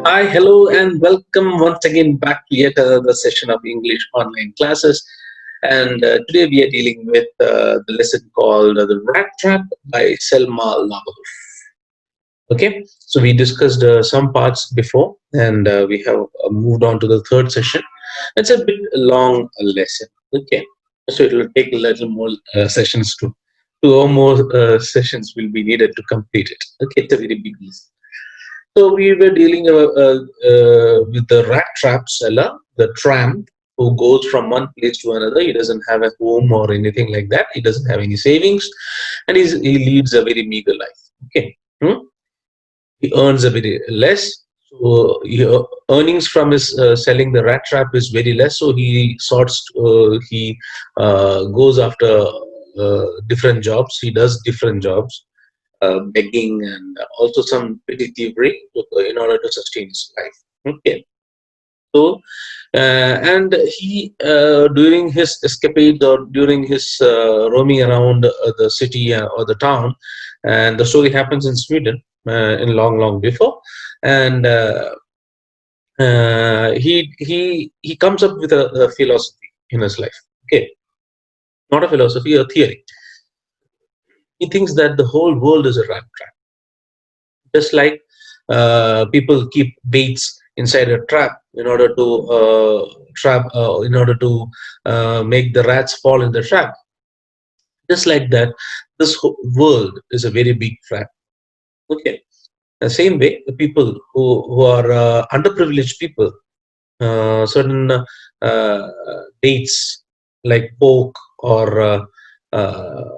Hi, hello, and welcome once again back to yet another session of English online classes. And today we are dealing with the lesson called The Rattrap by Selma Lagerlöf. Okay, so we discussed some parts before, and we have moved on to the third session. It's a bit long lesson. Okay, so it will take a little more sessions to two or more sessions will be needed to complete it. Okay, it's a very big list. So we were dealing with the rat trap seller, the tramp who goes from one place to another. He doesn't have a home or anything like that. He doesn't have any savings, and he leads a very meager life. Okay. He earns a very less. So earnings from his selling the rat trap is very less. So he goes after different jobs. He does different jobs, begging and also some petty thievery in order to sustain his life. Okay. So, and he during his escapades or during his roaming around the city or the town, and the story happens in Sweden in long before, and he comes up with a philosophy in his life. Okay, not a philosophy, a theory. He thinks that the whole world is a rat trap, just like people keep baits inside a trap in order to make the rats fall in the trap. Just like that, this whole world is a very big trap. Okay. The same way, the people who are underprivileged people, certain dates like pork or uh,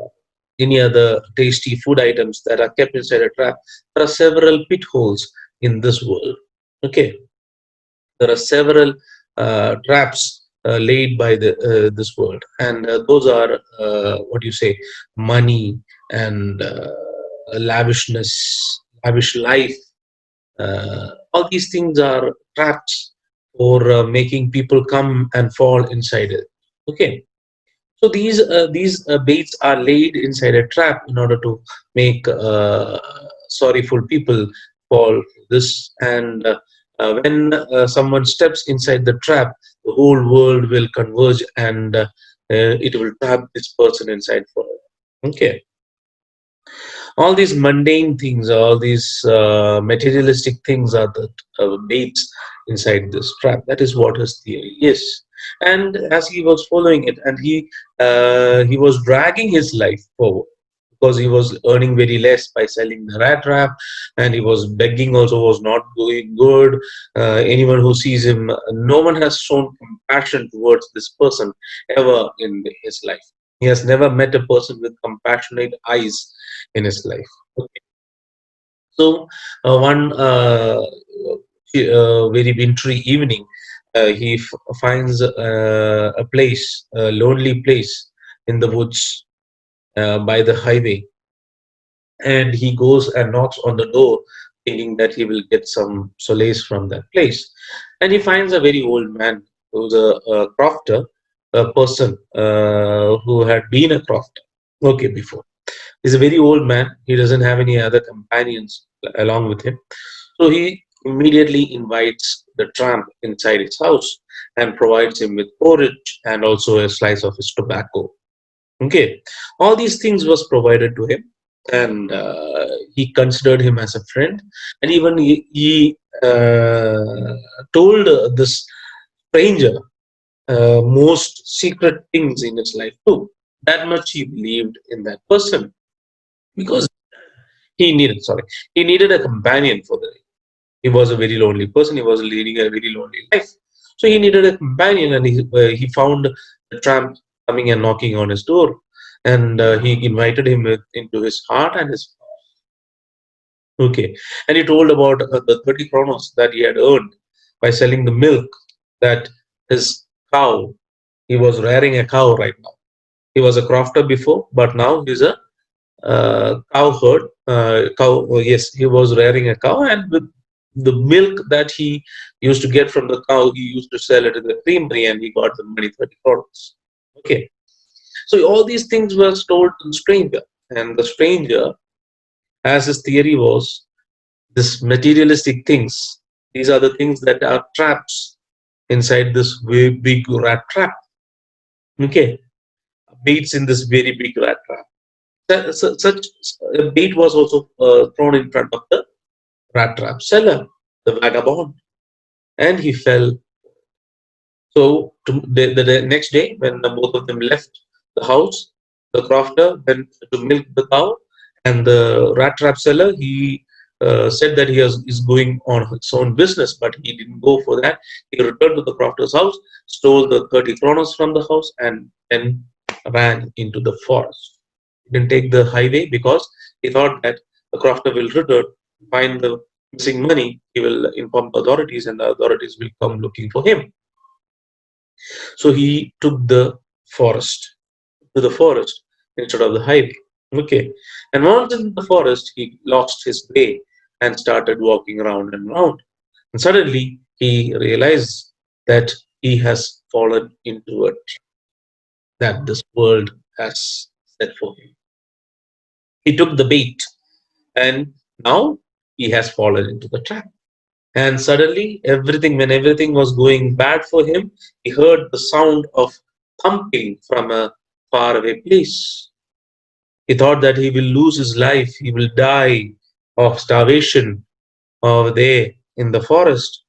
any other tasty food items that are kept inside a trap. There are several pit holes in this world. Okay, there are several traps laid by this world, and those are what do you say, money and lavishness, lavish life. All these things are traps for making people come and fall inside it. Okay, so these baits are laid inside a trap in order to make sorryful people fall for this. And when someone steps inside the trap, the whole world will converge and it will trap this person inside forever. Okay, all these mundane things, all these materialistic things are the baits inside this trap. That is what his theory is. And as he was following it, and he was dragging his life forward because he was earning very less by selling the rat trap, and he was begging also was not going good. Anyone who sees him, no one has shown compassion towards this person ever in his life. He has never met a person with compassionate eyes in his life. Okay. So one very wintry evening, he finds a place, a lonely place in the woods by the highway, and he goes and knocks on the door, thinking that he will get some solace from that place. And he finds a very old man who's a crofter, a person who had been a crofter. Okay, before. He's a very old man. He doesn't have any other companions along with him. So he immediately invites the tramp inside his house and provides him with porridge and also a slice of his tobacco. Okay, all these things was provided to him, and he considered him as a friend, and even he told this stranger most secret things in his life too. That much he believed in that person because he needed a companion for the day. He was a very lonely person. He was leading a very lonely life, so he needed a companion, and he found the tramp coming and knocking on his door, and he invited him into his heart and his okay, and he told about the 30 kronos that he had earned by selling the milk that his cow. He was rearing a cow right now. He was a crofter before, but now he's a cow herd. Yes, he was rearing a cow, and with the milk that he used to get from the cow, he used to sell it in the creamery, and he got the money 30 crores. Okay, so all these things were told to the stranger, and the stranger, as his theory was, this materialistic things. These are the things that are traps inside this very big rat trap. Okay, baits in this very big rat trap. Such a bait was also thrown in front of the rat trap seller, the vagabond, and he fell. So the next day, when the both of them left the house, the crofter went to milk the cow, and the rat trap seller, he said that is going on his own business, but he didn't go for that. He returned to the crofter's house, stole the 30 kronos from the house, and then ran into the forest. He didn't take the highway because he thought that the crofter will return, find the missing money, he will inform the authorities, and the authorities will come looking for him. So he took the forest instead of the highway. Okay. And once in the forest, he lost his way and started walking around and around. And suddenly he realized that he has fallen into a trap that this world has set for him. He took the bait and now he has fallen into the trap. And suddenly, when everything was going bad for him, he heard the sound of thumping from a faraway place. He thought that he will lose his life, he will die of starvation over there in the forest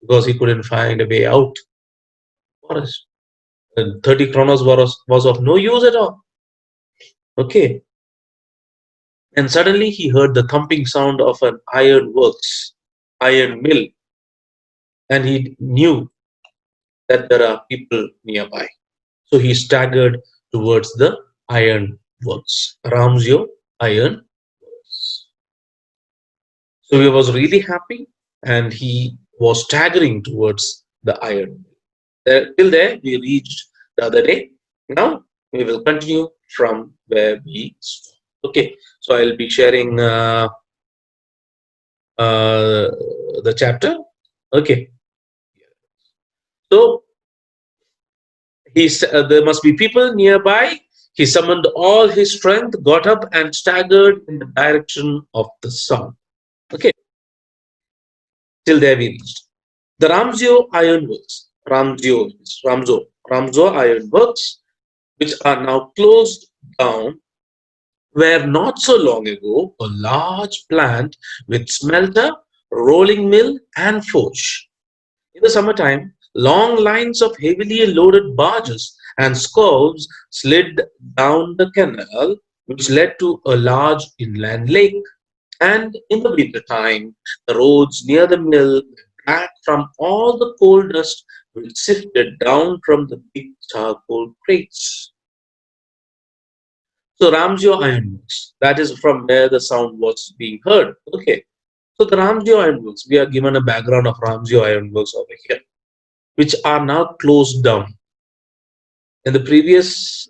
because he couldn't find a way out of the forest. And 30 kronos was of no use at all. Okay. And suddenly he heard the thumping sound of an iron works, iron mill, and he knew that there are people nearby. So he staggered towards the iron works, Ramsio Iron Works. So he was really happy and he was staggering towards the iron. Till there, we reached the other day. Now we will continue from where we stopped. Okay, so I'll be sharing the chapter. Okay, so there must be people nearby. He summoned all his strength, got up, and staggered in the direction of the sound. Okay, till there we reached. The Ramsio Ironworks, Ramzo Ironworks, which are now closed down, were not so long ago a large plant with smelter, rolling mill, and forge. In the summertime, long lines of heavily loaded barges and scows slid down the canal, which led to a large inland lake. And in the winter time, the roads near the mill were black from all the coal dust which sifted down from the big charcoal crates. So Ramsio Ironworks, that is from where the sound was being heard. Okay. So the Ramsio Ironworks, we are given a background of Ramsio Ironworks over here, which are now closed down. In the previous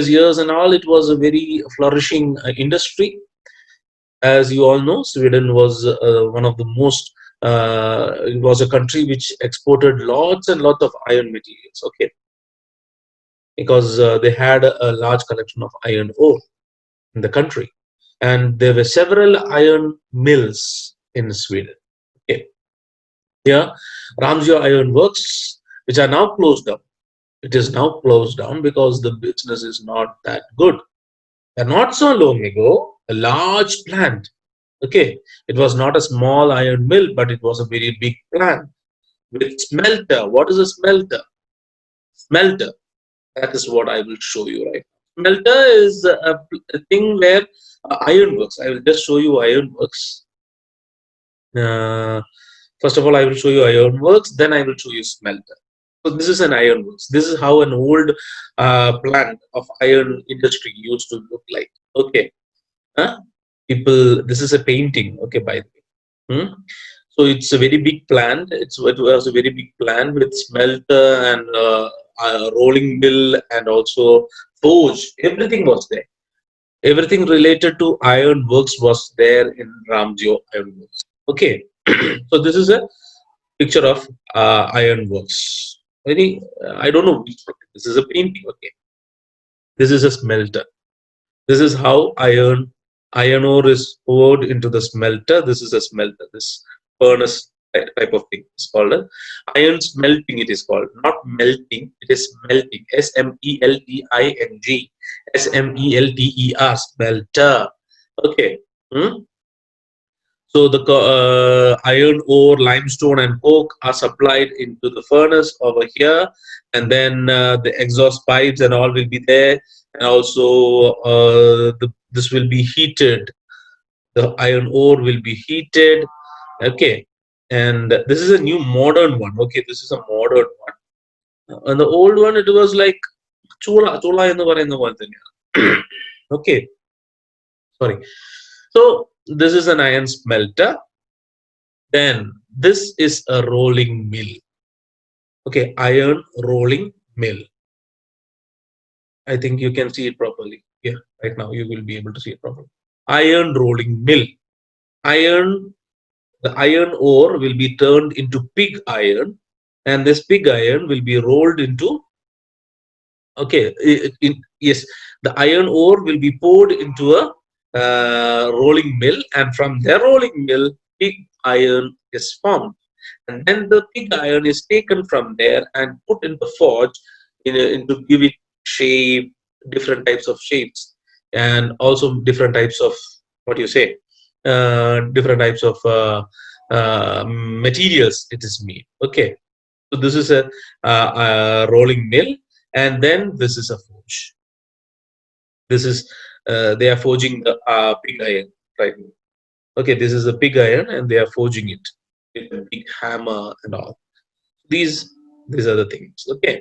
years and all, it was a very flourishing industry. As you all know, Sweden was one of the most. It was a country which exported lots and lots of iron materials. Okay, because they had a large collection of iron ore in the country, and there were several iron mills in Sweden. Okay, here Ramsio Iron Works, which are now closed down. It is now closed down because the business is not that good. And not so long ago, a large plant. Okay, it was not a small iron mill, but it was a very big plant with smelter. What is a smelter? Smelter. That is what I will show you right now. Smelter is a thing where iron works. I will just show you iron works. Uh, First of all, I will show you iron works. Then I will show you smelter. So this is an iron works. This is how an old plant of iron industry used to look like. Okay. Huh? People, this is a painting. Okay, by the way. Hmm? So it's a very big plant. It was a very big plant with smelter and rolling mill and also forge. Everything was there. Everything related to iron works was there in Ramjo Iron Works. Okay. So this is a picture of iron works. Very, I don't know which one. This is a painting. Okay. This is a smelter. This is how iron ore is poured into the smelter. This is a smelter. This furnace type of thing. It's called iron smelting. It is called, not melting. It is smelting. Smelting. Smelter. Smelter. Okay. Hmm? So the iron ore, limestone, and coke are supplied into the furnace over here, and then the exhaust pipes and all will be there, and also this will be heated. The iron ore will be heated. Okay, and this is a new modern one. Okay, this is a modern one. And the old one, it was like chula chula എന്ന് പറയുന്ന പോലെ തന്നെയാണ്. Okay, sorry. So this is an iron smelter. Then this is a rolling mill. Okay, iron rolling mill. I think you can see it properly. Yeah, right now you will be able to see it properly. Iron rolling mill. Iron, the iron ore will be turned into pig iron, and this pig iron will be rolled into, okay, yes, the iron ore will be poured into a rolling mill, and from the rolling mill, pig iron is formed. And then the pig iron is taken from there and put in the forge into give it shape, different types of shapes, and also different types of, what do you say, different types of materials it is made. Okay, so this is a rolling mill, and then this is a forge. This is they are forging the pig iron right now. Okay, this is a pig iron, and they are forging it with a big hammer and all. These these are the things. Okay,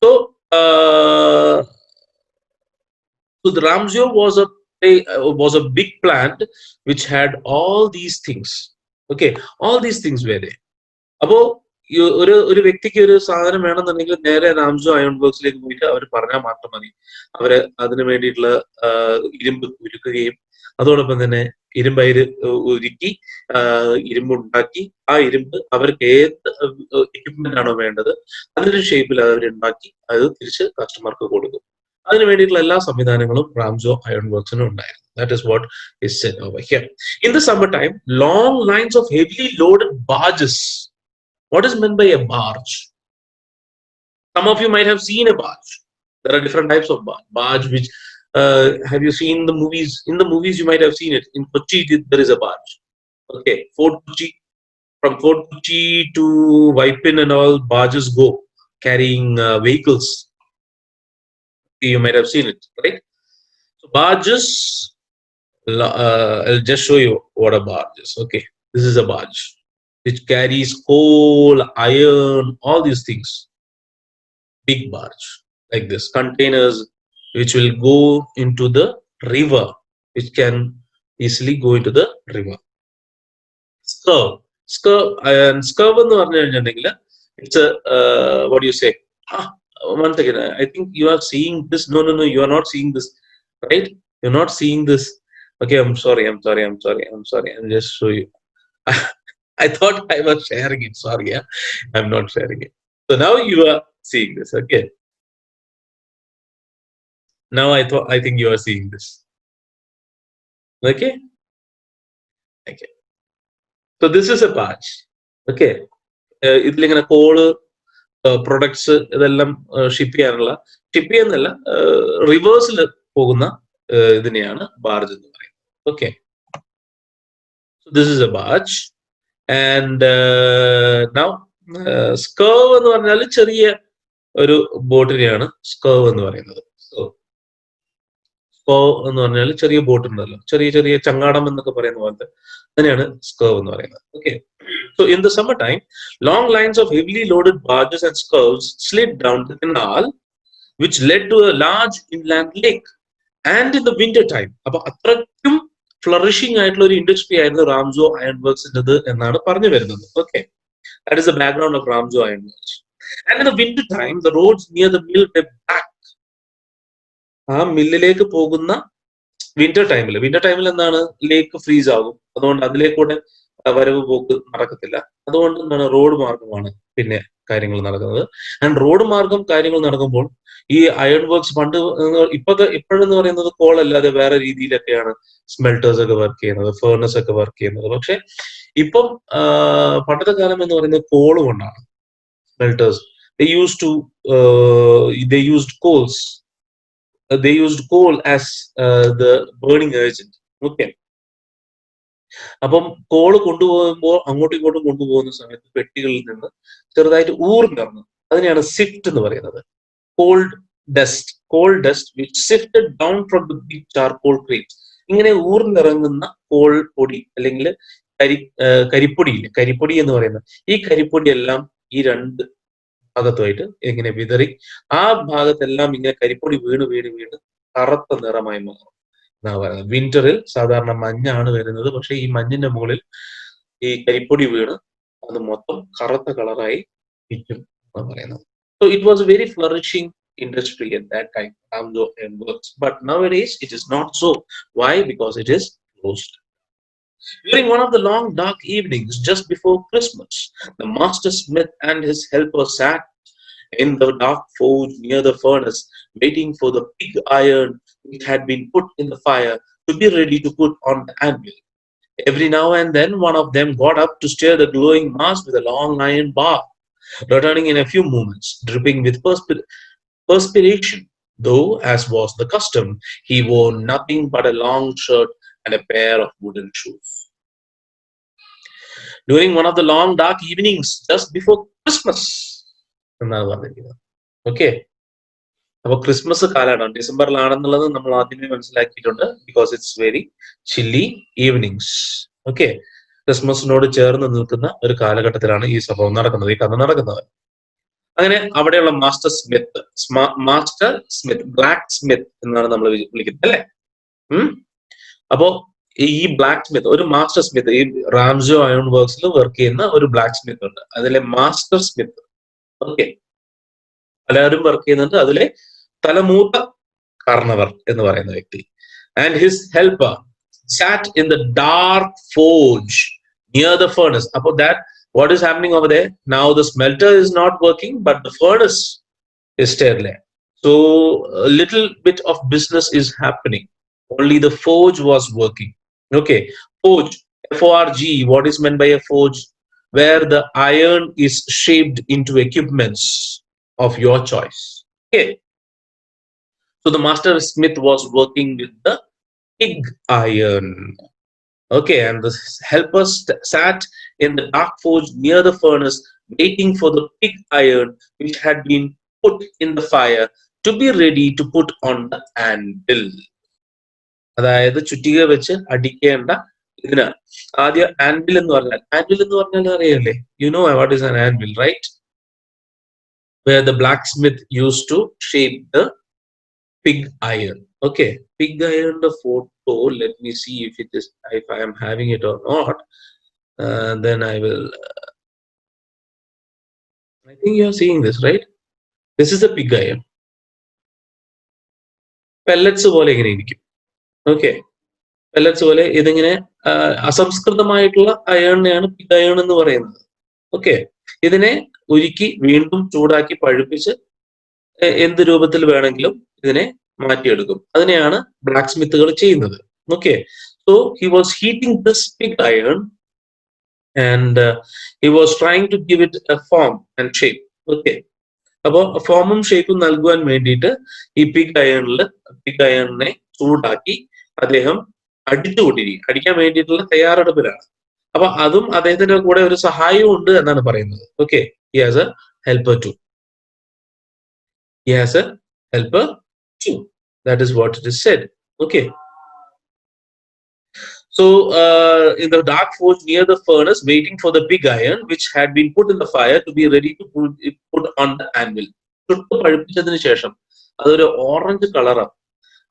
so so the Ramjo was a big plant which had all these things. Okay, all these things were there. അപ്പോൾ ഒരു വ്യക്തിക്ക് ഒരു സാധനം വേണമെന്നുണ്ടെങ്കിൽ നേരെ രാംജോ iron വർക്സിലേക്ക് പോയിട്ട് അവർ പറഞ്ഞാൽ മാത്രം മതി. അവര് അതിനു വേണ്ടിയിട്ടുള്ള ഇരുമ്പ് ഉരുക്കുകയും അതോടൊപ്പം തന്നെ ഇരുമ്പയിര് ഉരുക്കി ഇരുമ്പ് ഉണ്ടാക്കി ആ ഇരുമ്പ് അവർക്ക് ഏത് എക്യുപ്മെന്റ് ആണോ വേണ്ടത് അതിന്റെ ഷേപ്പിൽ അവരുണ്ടാക്കി അത് തിരിച്ച് കസ്റ്റമർക്ക് കൊടുക്കും. അതിനു വേണ്ടിയിട്ടുള്ള എല്ലാ സംവിധാനങ്ങളും റാംജോ അയൺ വർക്സിന് ഉണ്ടായിരുന്നു. That is what is said over here. In the summertime, long lines of heavily loaded barges. What is meant by a barge? Some of you might have seen a barge. There are different types of barge. Which have you seen the movies? In the movies, you might have seen it. In Kochi, there is a barge. Okay, Fort Kochi. From Fort Kochi to Waipin and all, barges go carrying vehicles. You might have seen it, right? So barges. I'll just show you what a barge is. Okay, this is a barge which carries coal, iron, all these things. Big barge like this, containers which will go into the river, which can easily go into the river. Scurve എന്ന് പറഞ്ഞു കഴിഞ്ഞിട്ടുണ്ടെങ്കിൽ it's a what do you say? One second, I think you are seeing this. No, you are not seeing this, right? You're not seeing this. Okay, I'm sorry. I'll just show you. I thought I was sharing it. Sorry, yeah. I'm not sharing it. So now you are seeing this. Okay. Now I think you are seeing this. Okay. Okay. So this is a barge. Okay. ഇതിലിങ്ങനെ coal products ഇതെല്ലാം ship ചെയ്യാന്നല്ല റിവേഴ്സിൽ പോകുന്ന ഇതിനെയാണ് barge എന്ന് പറയുന്നത്. Okay, this is a barge. And now scurf എന്ന് പറഞ്ഞാൽ ചെറിയ ഒരു ബോട്ടിനെയാണ് സ്കർവ് എന്ന് പറയുന്നത്. സ്കർവ് എന്ന് പറഞ്ഞാൽ ചെറിയ ബോട്ട് ഉണ്ടല്ലോ, ചെറിയ ചങ്ങാടം എന്നൊക്കെ പറയുന്ന പോലത്തെ അതിനെയാണ് സ്കർവ് എന്ന് പറയുന്നത്. Okay, so in the summertime, long lines of heavily loaded barges and scows slid down the canal, which led to a large inland lake. And in the winter time, അപ്പൊ അത്രയ്ക്കും ഫ്ലറിഷിംഗ് ആയിട്ടുള്ള ഒരു ഇൻഡസ്ട്രി ആയിരുന്നു റാംജോ iron വർക്സിൻ്റെത് എന്നാണ് പറഞ്ഞു വരുന്നത്. Okay, that is the background of Ramjo Iron Works. And in the winter time, the roads near the mill were back. ആ മില്ലിലേക്ക് പോകുന്ന വിന്റർ ടൈമിൽ എന്താണ്, ലേക്ക് ഫ്രീസ് ആകും. അതുകൊണ്ട് അതിലേക്കൂടെ വരവ് പോക്ക് നടക്കത്തില്ല. അതുകൊണ്ട് എന്താണ്, റോഡ് മാർഗമാണ് പിന്നെ കാര്യങ്ങൾ നടക്കുന്നത്. ആൻഡ് റോഡ് മാർഗം കാര്യങ്ങൾ നടക്കുമ്പോൾ ഈ അയൺ വർക്ക്സ് പണ്ട് ഇപ്പോഴെന്ന് പറയുന്നത് കോൾ അല്ലാതെ വേറെ രീതിയിലൊക്കെയാണ് സ്മെൽട്ടേഴ്സ് ഒക്കെ വർക്ക് ചെയ്യുന്നത്, ഫേർണസ് ഒക്കെ വർക്ക് ചെയ്യുന്നത്. പക്ഷെ ഇപ്പം പണ്ടത്തെ കാലം എന്ന് പറയുന്നത് കോള് കൊണ്ടാണ്. സ്മെൽട്ടേഴ്സ് used to they used coals. They used coal as the burning agent. Okay. അപ്പം കോള് കൊണ്ടുപോകുമ്പോൾ അങ്ങോട്ടും ഇങ്ങോട്ടും കൊണ്ടുപോകുന്ന സമയത്ത് പെട്ടികളിൽ നിന്ന് ചെറുതായിട്ട് ഊർന്നിറങ്ങും. അതിനെയാണ് സിഫ്റ്റ് എന്ന് പറയുന്നത്. Coal dust which sifted down from the big charcoal creeps. ഇങ്ങനെ ഊർന്നിറങ്ങുന്ന കോൾ പൊടി അല്ലെങ്കിൽ കരിപ്പൊടിയില്ലേ, കരിപ്പൊടി എന്ന് പറയുന്നത്, ഈ കരിപ്പൊടി എല്ലാം ഈ രണ്ട് ഭാഗത്തുമായിട്ട് ഇങ്ങനെ വിതറി ആ ഭാഗത്തെല്ലാം ഇങ്ങനെ കരിപ്പൊടി വീണ് വീണ് വീണ് കറുത്ത നിറമായി മാറും എന്നാണ് പറയുന്നത്. വിന്ററിൽ സാധാരണ മഞ്ഞാണ് വരുന്നത്, പക്ഷെ ഈ മഞ്ഞിന്റെ മുകളിൽ ഈ കരിപ്പൊടി വീണ് അത് മൊത്തം കറുത്ത കളറായി ഇരിക്കും എന്നാണ് പറയുന്നത്. So it was a very flourishing industry at that time, and works. But nowadays it is not so. Why? Because it is closed. During one of the long dark evenings just before Christmas, the master smith and his helper sat in the dark forge near the furnace, waiting for the big iron which had been put in the fire to be ready to put on the anvil. Every now and then, one of them got up to stir the glowing mass with a long iron bar, returning in a few moments, dripping with perspiration. Though, as was the custom, he wore nothing but a long shirt and a pair of wooden shoes. During one of the long dark evenings just before Christmas, എന്നാണ് പറഞ്ഞിരിക്കുന്നത്. Okay, അപ്പൊ Christmas കാലമാണ്, ഡിസംബറിലാണെന്നുള്ളത് നമ്മൾ ആദ്യമേ മനസ്സിലാക്കിയിട്ടുണ്ട്. Because it's very chilly evenings. Okay, ക്രിസ്മസിനോട് ചേർന്ന് നിൽക്കുന്ന ഒരു കാലഘട്ടത്തിലാണ് ഈ സംഭവം നടക്കുന്നത്, ഈ കഥ നടക്കുന്നത്. അങ്ങനെ അവിടെയുള്ള മാസ്റ്റർ സ്മിത്ത് ബ്ലാക്ക് സ്മിത്ത് എന്നാണ് നമ്മൾ വിളിക്കുന്നത് അല്ലെ. അപ്പോ ഈ ബ്ലാക്ക് സ്മിത്ത്, ഒരു മാസ്റ്റർ സ്മിത്ത്, ഈ റാംസോ അയൺ വർക്സിൽ വർക്ക് ചെയ്യുന്ന ഒരു ബ്ലാക്ക് സ്മിത്ത് ഉണ്ട്, അതിലെ മാസ്റ്റർ സ്മിത്ത്. ഓക്കെ, പലരും വർക്ക് ചെയ്യുന്നുണ്ട്, അതിലെ തലമൂത്ത കാർണവർ എന്ന് പറയുന്ന വ്യക്തി. And his helper SAT in the dark forge near the furnace. അപ്പോ that what is happening over there now, the smelter is not working but the furnace is still there, so a little bit of business is happening. Only the forge was working. Okay, forge, forg, what is meant by a forge? Where the iron is shaped into equipments of your choice. Okay, so the master smith was working with the pig iron. Okay, and the helpers sat in the dark forge near the furnace, waiting for the pig iron which had been put in the fire to be ready to put on the anvil. അതായത് ചുറ്റിക വെച്ച് അടിക്കേണ്ട ഇതിന് ആദ്യം anvil എന്ന് പറഞ്ഞാൽ അറിയല്ലേ? You know what is an anvil, right? Where the blacksmith use to shape the pig iron. Okay, pig iron the photo, let me see if I am having it or not. Then I will I think you are seeing this, right? This is the pig iron. Pellets പോലെ ഇങ്ങനെ ഇരിക്കും. Okay, pellets പോലെ ഇതിങ്ങനെ അസംസ്കൃതമായിട്ടുള്ള അയണിനെയാണ് pig iron എന്ന് പറയുന്നത്. Okay, ഇതിനെ ഉരുക്കി വീണ്ടും ചൂടാക്കി പഴുപ്പിച്ച് എന്ത് രൂപത്തിൽ വേണമെങ്കിലും ഇതിനെ മാറ്റിയെടുക്കും. അതിനെയാണ് ബ്ലാക്ക് സ്മിത്തുകൾ ചെയ്യുന്നത്. Okay, so he was heating this pig iron and he was trying to give it a form and shape. Okay, അപ്പോൾ ഫോമും ഷേപ്പും നൽകുവാൻ വേണ്ടിയിട്ട് ഈ പിഗ് അയണിനെ ചൂടാക്കി അദ്ദേഹം അടിക്കാൻ വേണ്ടിയിട്ടുള്ള തയ്യാറെടുപ്പിലാണ്. അപ്പൊ അതും അദ്ദേഹത്തിന്റെ കൂടെ ഒരു സഹായവും ഉണ്ട് എന്നാണ് പറയുന്നത്. Okay, he has a helper too. He has a helper too. That is what it is said. Okay. So in the dark forge near the furnace, waiting for the pig iron which had been put in the fire to be ready to put on the anvil. ചുട്ട് പഴുപ്പിച്ചതിന് ശേഷം അതൊരു orange കളറാണ്.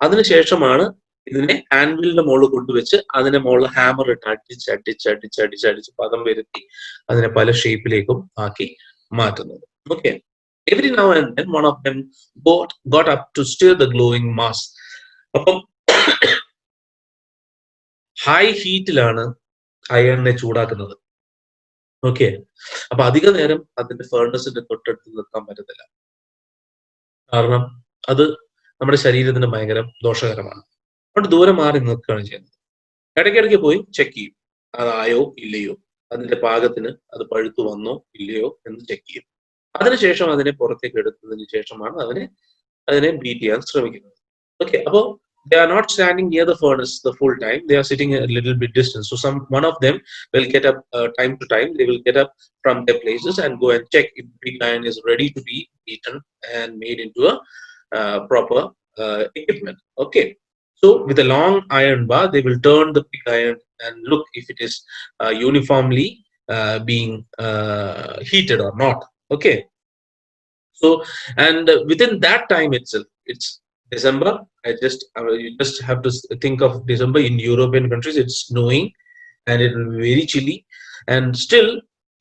അതിനുശേഷമാണ് ഇതിനെ ആൻവിലിന്റെ മുകളിൽ കൊണ്ടുവച്ച് അതിന്റെ മുകളിൽ ഹാമർ ഇട്ട് അടിച്ച് പദം വരുത്തി അതിനെ പല ഷേപ്പിലേക്കും ആക്കി മാറ്റുന്നത്. Okay, every now and then one of them got up to stir the glowing mass. അപ്പം ഹൈ ഹീറ്റിലാണ് അയണിനെ ചൂടാക്കുന്നത്. ഓക്കെ, അപ്പൊ അധിക നേരം അതിന്റെ ഫേർണസിന്റെ തൊട്ടടുത്ത് നിൽക്കാൻ പറ്റത്തില്ല, കാരണം അത് നമ്മുടെ ശരീരത്തിന് ഭയങ്കര ദോഷകരമാണ്. അതുകൊണ്ട് ദൂരെ മാറി നിൽക്കുകയാണ് ചെയ്യുന്നത്. ഇടയ്ക്കിടയ്ക്ക് പോയി ചെക്ക് ചെയ്യും അതായോ ഇല്ലയോ. അതിന്റെ പാകത്തിന് അത് പഴുത്തു വന്നോ ഇല്ലയോ എന്ന് ചെക്ക് ചെയ്യും. അതിനുശേഷം അതിനെ പുറത്തേക്ക് എടുത്തതിന് ശേഷമാണ് അതിനെ ബീറ്റ് ചെയ്യാൻ ശ്രമിക്കുന്നത്. Okay, അപ്പോൾ they are not standing near the furnace the full time. They are sitting a little bit distance. So one of them will get up time to time. They will get up from their places and go and check if the pig iron is ready to be beaten and made into a proper equipment. Okay. So with a long iron bar, they will turn the pig iron and look if it is uniformly being heated or not. Okay. So, and within that time itself, it's December. You just have to think of December in European countries. It's snowing and it will be very chilly, and still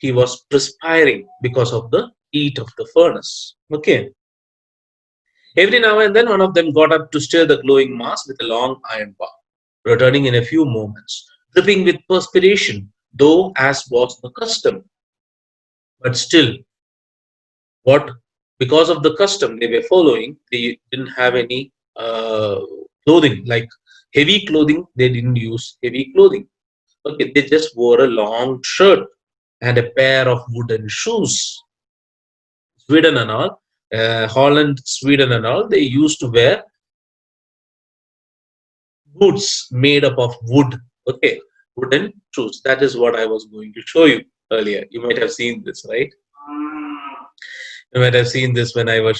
he was perspiring because of the heat of the furnace. Okay. Every now and then, one of them got up to stir the glowing mass with a long iron bar, returning in a few moments, dripping with perspiration, though as was the custom. But still, what because of the custom they were following, they didn't have any clothing like heavy clothing. They didn't use heavy clothing. Okay, they just wore a long shirt and a pair of wooden shoes. Sweden and all, Holland, Sweden and all, they used to wear boots made up of wood. Okay, wooden shoes. That is what I was going to show you earlier. You might have seen this, right? You might have seen this when I was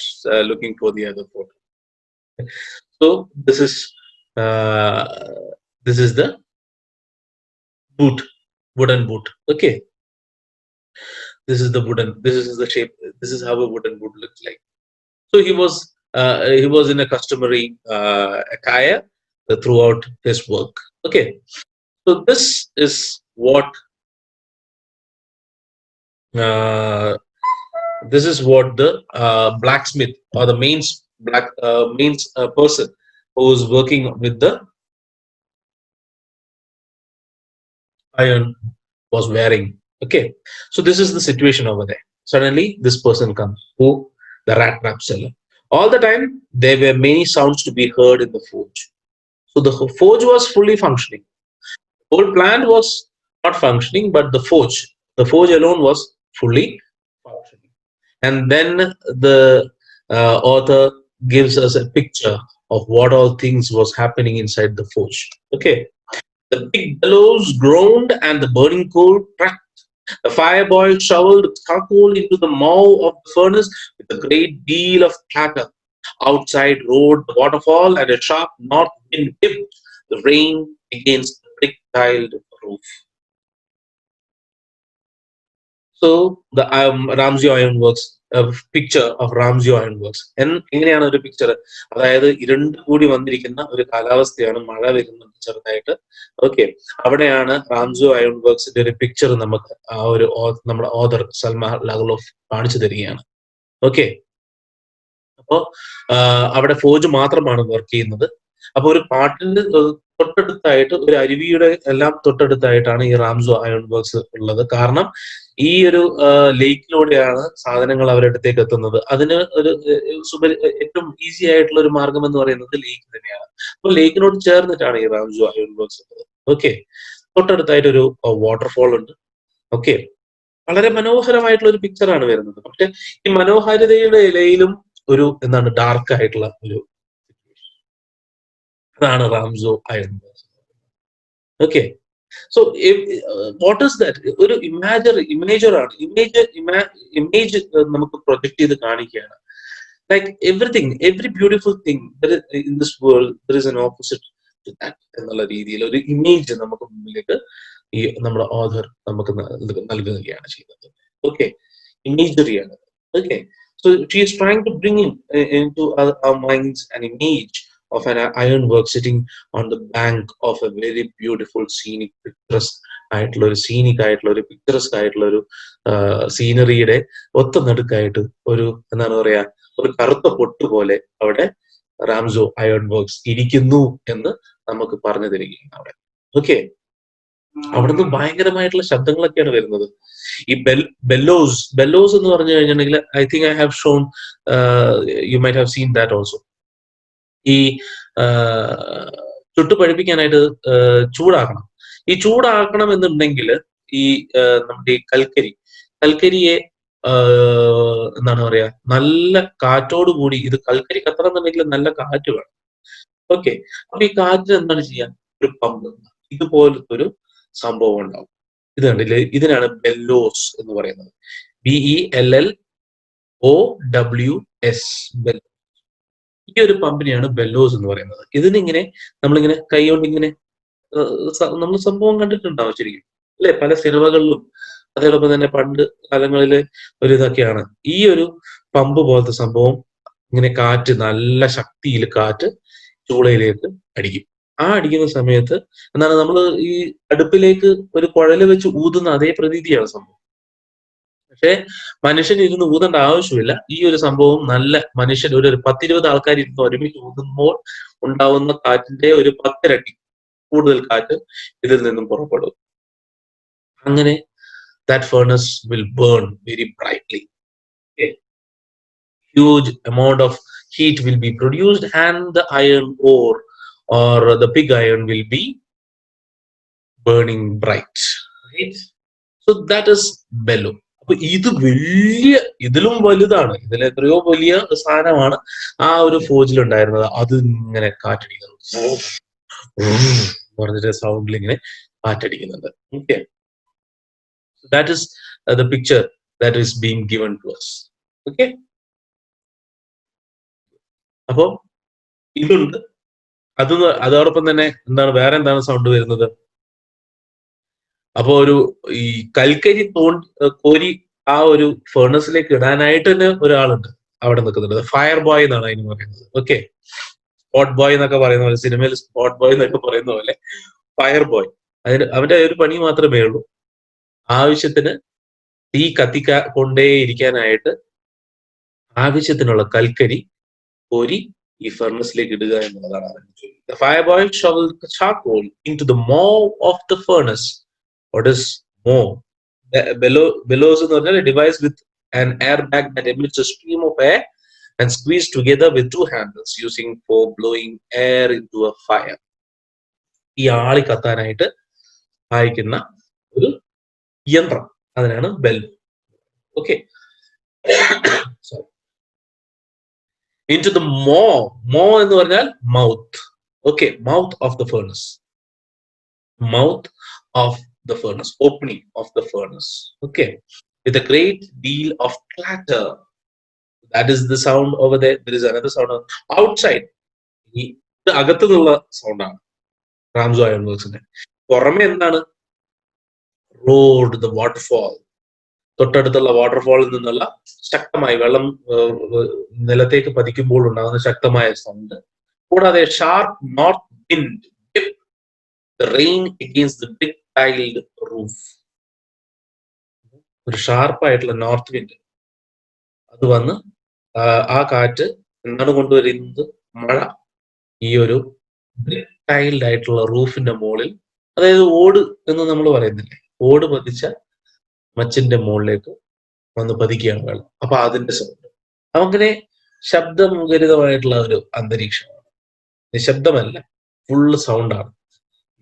looking for the other photo. So uh, this is the boot, wooden boot. Okay, this is the wooden. This is the shape. This is how a wooden boot looks like. So he was in a customary attire throughout his work. Okay, so uh, this is what the blacksmith or the mains person who is working with the iron was wearing. Okay, so this is the situation over there. Suddenly, this person comes, who the Rattrap seller. All the time, there were many sounds to be heard in the forge. So the forge was fully functioning. The whole plant was not functioning, but the forge alone was fully functioning. And then the author gives us a picture of what all things was happening inside the forge. Okay, the big bellows groaned and the burning coal cracked. The fireboy shoveled charcoal into the maw of the furnace with a great deal of clatter. Outside roared the waterfall, and a sharp north wind whipped the rain against the brick-tiled roof. So the Ramsey Iron Works, a picture of Ramsey Iron Works. എങ്ങനെയാണ് ഒരു picture? അതായത് ഇരുണ്ട് കൂടി വന്നിരിക്കുന്ന ഒരു കാലാവസ്ഥയാണ്, മഴ വരുന്നുണ്ട് ചെറുതായിട്ട്. ഓക്കെ, അവിടെയാണ് റാംസോ അയൺ വർക്സിന്റെ ഒരു പിക്ചർ നമുക്ക് നമ്മുടെ ഓതർ സൽമ ലാഗർലോഫ് കാണിച്ചു തരികയാണ്. ഓക്കെ, അപ്പോ അവിടെ ഫോർജ് മാത്രമാണ് വർക്ക് ചെയ്യുന്നത്. അപ്പൊ ഒരു പാട്ടിന്റെ തൊട്ടടുത്തായിട്ട് ഒരു അരുവിയുടെ എല്ലാം തൊട്ടടുത്തായിട്ടാണ് ഈ റാംസോ അയൺ വർക്സ് ഉള്ളത്. കാരണം ഈ ഒരു ലേക്കിലൂടെയാണ് സാധനങ്ങൾ അവരുടെ അടുത്തേക്ക് എത്തുന്നത്. അതിന് ഒരു ഏറ്റവും ഈസി ആയിട്ടുള്ള ഒരു മാർഗം എന്ന് പറയുന്നത് ലേക്ക് തന്നെയാണ്. അപ്പൊ ലേക്കിനോട് ചേർന്നിട്ടാണ് ഈ റാംസോ അയൺ വർക്സ് ഉള്ളത്. ഓക്കെ, തൊട്ടടുത്തായിട്ട് ഒരു വാട്ടർഫോൾ ഉണ്ട്. ഓക്കെ, വളരെ മനോഹരമായിട്ടുള്ള ഒരു പിക്ചറാണ് വരുന്നത്. പക്ഷെ ഈ മനോഹാരിതയുടെ ഇലയിലും ഒരു എന്താണ് ഡാർക്ക് ആയിട്ടുള്ള ഒരു അതാണ് Ramsaw iron works. Okay, so what is that? ഒരു ഇമേജറാണ്. ഇമേജ് നമുക്ക് പ്രൊജക്ട് ചെയ്ത് കാണിക്കുകയാണ്. Like everything, every beautiful thing in this world there is an opposite to that എന്നുള്ള രീതിയിൽ ഒരു ഇമേജ് നമുക്ക് മുമ്പിലേക്ക് ഈ നമ്മുടെ ഓഥർ നമുക്ക് നൽകുകയാണ് ചെയ്യുന്നത്. ഓക്കെ, ഇമേജറിയാണ്. Okay, so she is trying to bring into our minds an image of an ironwork sitting on the bank of a very beautiful scenic picturesque ആയിട്ടുള്ള ഒരു സീനിക് ആയിട്ടുള്ള ഒരു പിക്ചറസ്ക് ആയിട്ടുള്ള ഒരു സീനറിയുടെ ഒത്ത നടുക്കായിട്ട് ഒരു എന്താണ് പറയാ, ഒരു കറുത്ത പൊട്ട് പോലെ അവിടെ റാംസോ അയൺ വർക്സ് ഇരിക്കുന്നു എന്ന് നമുക്ക് പറഞ്ഞു തരികയാണ് അവിടെ. ഓക്കെ, അവിടുന്ന് ഭയങ്കരമായിട്ടുള്ള ശബ്ദങ്ങളൊക്കെയാണ് വരുന്നത്. ഈ ബെല്ലോസ് എന്ന് പറഞ്ഞു കഴിഞ്ഞിട്ടുണ്ടെങ്കിൽ I think I have shown, you might have seen that also. ഈ ചുട്ടു പഴിപ്പിക്കാനായിട്ട് ചൂടാക്കണം. ഈ ചൂടാക്കണം എന്നുണ്ടെങ്കിൽ ഈ നമ്മുടെ ഈ കൽക്കരിയെ എന്താണ് പറയാ, നല്ല കാറ്റോട് കൂടി, ഇത് കൽക്കരി കത്തണമെന്നുണ്ടെങ്കിൽ നല്ല കാറ്റ് വേണം. ഓക്കെ. അപ്പൊ ഈ കാറ്റ് എന്താണ് ചെയ്യാൻ, ഒരു പമ്പ് ഇതുപോലത്തെ ഒരു സംഭവം ഉണ്ടാവും. ഇത് കണ്ടില്ലേ, ഇതിനാണ് ബെല്ലോസ് എന്ന് പറയുന്നത്. BELLOWS, ഈ ഒരു പമ്പിനെയാണ് ബെല്ലോസ് എന്ന് പറയുന്നത്. ഇതിനിങ്ങനെ നമ്മളിങ്ങനെ കൈ കൊണ്ട് ഇങ്ങനെ നമ്മൾ സംഭവം കണ്ടിട്ടുണ്ടാവും ശരിക്കും, അല്ലെ? പല സിനിമകളിലും അതോടൊപ്പം തന്നെ പണ്ട് കാലങ്ങളില് ഒരു ഇതൊക്കെയാണ് ഈ ഒരു പമ്പ് പോലത്തെ സംഭവം. ഇങ്ങനെ കാറ്റ്, നല്ല ശക്തിയിൽ കാറ്റ് ചൂളയിലേക്ക് അടിക്കും. ആ അടിക്കുന്ന സമയത്ത് എന്താണ്, നമ്മൾ ഈ അടുപ്പിലേക്ക് ഒരു കുഴല് വെച്ച് ഊതുന്ന അതേ പ്രതീതിയാണ് സംഭവം. പക്ഷെ മനുഷ്യൻ ഇരുന്ന് ഊതേണ്ട ആവശ്യമില്ല. ഈ ഒരു സംഭവം നല്ല മനുഷ്യൻ ഒരു 10-20 ആൾക്കാർ ഇരുന്ന് ഒരുമിച്ച് ഊതുമ്പോൾ ഉണ്ടാവുന്ന കാറ്റിന്റെ ഒരു 10 ഇരട്ടി കൂടുതൽ കാറ്റ് ഇതിൽ നിന്നും പുറപ്പെടും. അങ്ങനെ that furnace will burn very brightly. Okay. Huge amount of heat will be produced and the iron ore or the pig iron will be burning bright. Right? So that is bellow. അപ്പൊ ഇത് വലിയ, ഇതിലും വലുതാണ്, ഇതിൽ എത്രയോ വലിയ സാധനമാണ് ആ ഒരു ഫോജിൽ ഉണ്ടായിരുന്നത്. അത് ഇങ്ങനെ കാറ്റടിക്കുന്നത് പറഞ്ഞിട്ട് സൗണ്ടിൽ ഇങ്ങനെ കാറ്റടിക്കുന്നുണ്ട്. Okay. That is the picture that is being given to us. Okay. അപ്പോ ഇതുണ്ട്. അതോടൊപ്പം തന്നെ എന്താണ്, വേറെ എന്താണ് സൗണ്ട് വരുന്നത്? അപ്പൊ ഈ കൽക്കരി കോരി ആ ഒരു ഫേർണസിലേക്ക് ഇടാനായിട്ട് തന്നെ ഒരാളുണ്ട് അവിടെ നിൽക്കുന്നുണ്ട്. ഫയർ ബോയ് എന്നാണ് അതിന് പറയുന്നത്. ഓക്കെ. സ്പോട്ട് ബോയ് എന്നൊക്കെ പറയുന്ന പോലെ, സിനിമയിൽ സ്പോട്ട് ബോയ് എന്നൊക്കെ പറയുന്ന പോലെ ഫയർ ബോയ്. അവന്റെ ഒരു പണി മാത്രമേ ഉള്ളൂ, ആവശ്യത്തിന് തീ കൊണ്ടേ ഇരിക്കാനായിട്ട് ആവശ്യത്തിനുള്ള കൽക്കരി കോരി ഈ ഫർണസിലേക്ക് ഇടുക എന്നുള്ളതാണ് അവന്റെ ജോലി. The fire boy shoveled the charcoal into the maw of the furnace. What is maw? Bellows എന്ന് പറഞ്ഞാൽ a device with an air bag that emits a stream of air and squeezed together with two handles using for blowing air into a fire. ഈ ആളി കത്താനായിട്ട് സഹായിക്കുന്ന ഒരു യന്ത്രം, അതിനാണ് ബെല്ലോ. Okay. Into the maw എന്ന് പറഞ്ഞാൽ mouth. Okay. Mouth of the furnace. Mouth of the furnace, opening of the furnace. Okay. With a great deal of clatter. That is the sound over there. There is another sound outside. ഇത് അകത്തു നിന്നുള്ള സൗണ്ടാണ് റാംസോ iron വർക്സിന്റെ. പുറമെ എന്താണ്? Road the waterfall. തൊട്ടടുത്തുള്ള വാട്ടർഫാളിൽ നിന്നുള്ള ശക്തമായി വെള്ളം നിലത്തേക്ക് പതിക്കുമ്പോൾ ഉണ്ടാകുന്ന ശക്തമായ സൗണ്ട്. കൂടാതെ sharp north wind the rain against the brick tiled roof. ഒരു ഷാർപ്പായിട്ടുള്ള നോർത്ത് വിൻഡ് അത് വന്ന് ആ കാറ്റ് എന്താണ് കൊണ്ടുവരുന്നത്? മഴ ഈ ഒരു ബ്രിക്ക് ടൈൽഡ് ആയിട്ടുള്ള റൂഫിന്റെ മുകളിൽ, അതായത് ഓട് എന്ന് നമ്മൾ പറയുന്നില്ലേ, ഓട് പതിച്ച മച്ചിന്റെ മുകളിലേക്ക് വന്ന് പതിക്കുകയാണ് വെള്ളം. അപ്പൊ അതിന്റെ സൗണ്ട്. അങ്ങനെ ശബ്ദമുഖരിതമായിട്ടുള്ള ഒരു അന്തരീക്ഷമാണ്, നിശബ്ദമല്ല, ഫുള്ള് സൗണ്ടാണ്.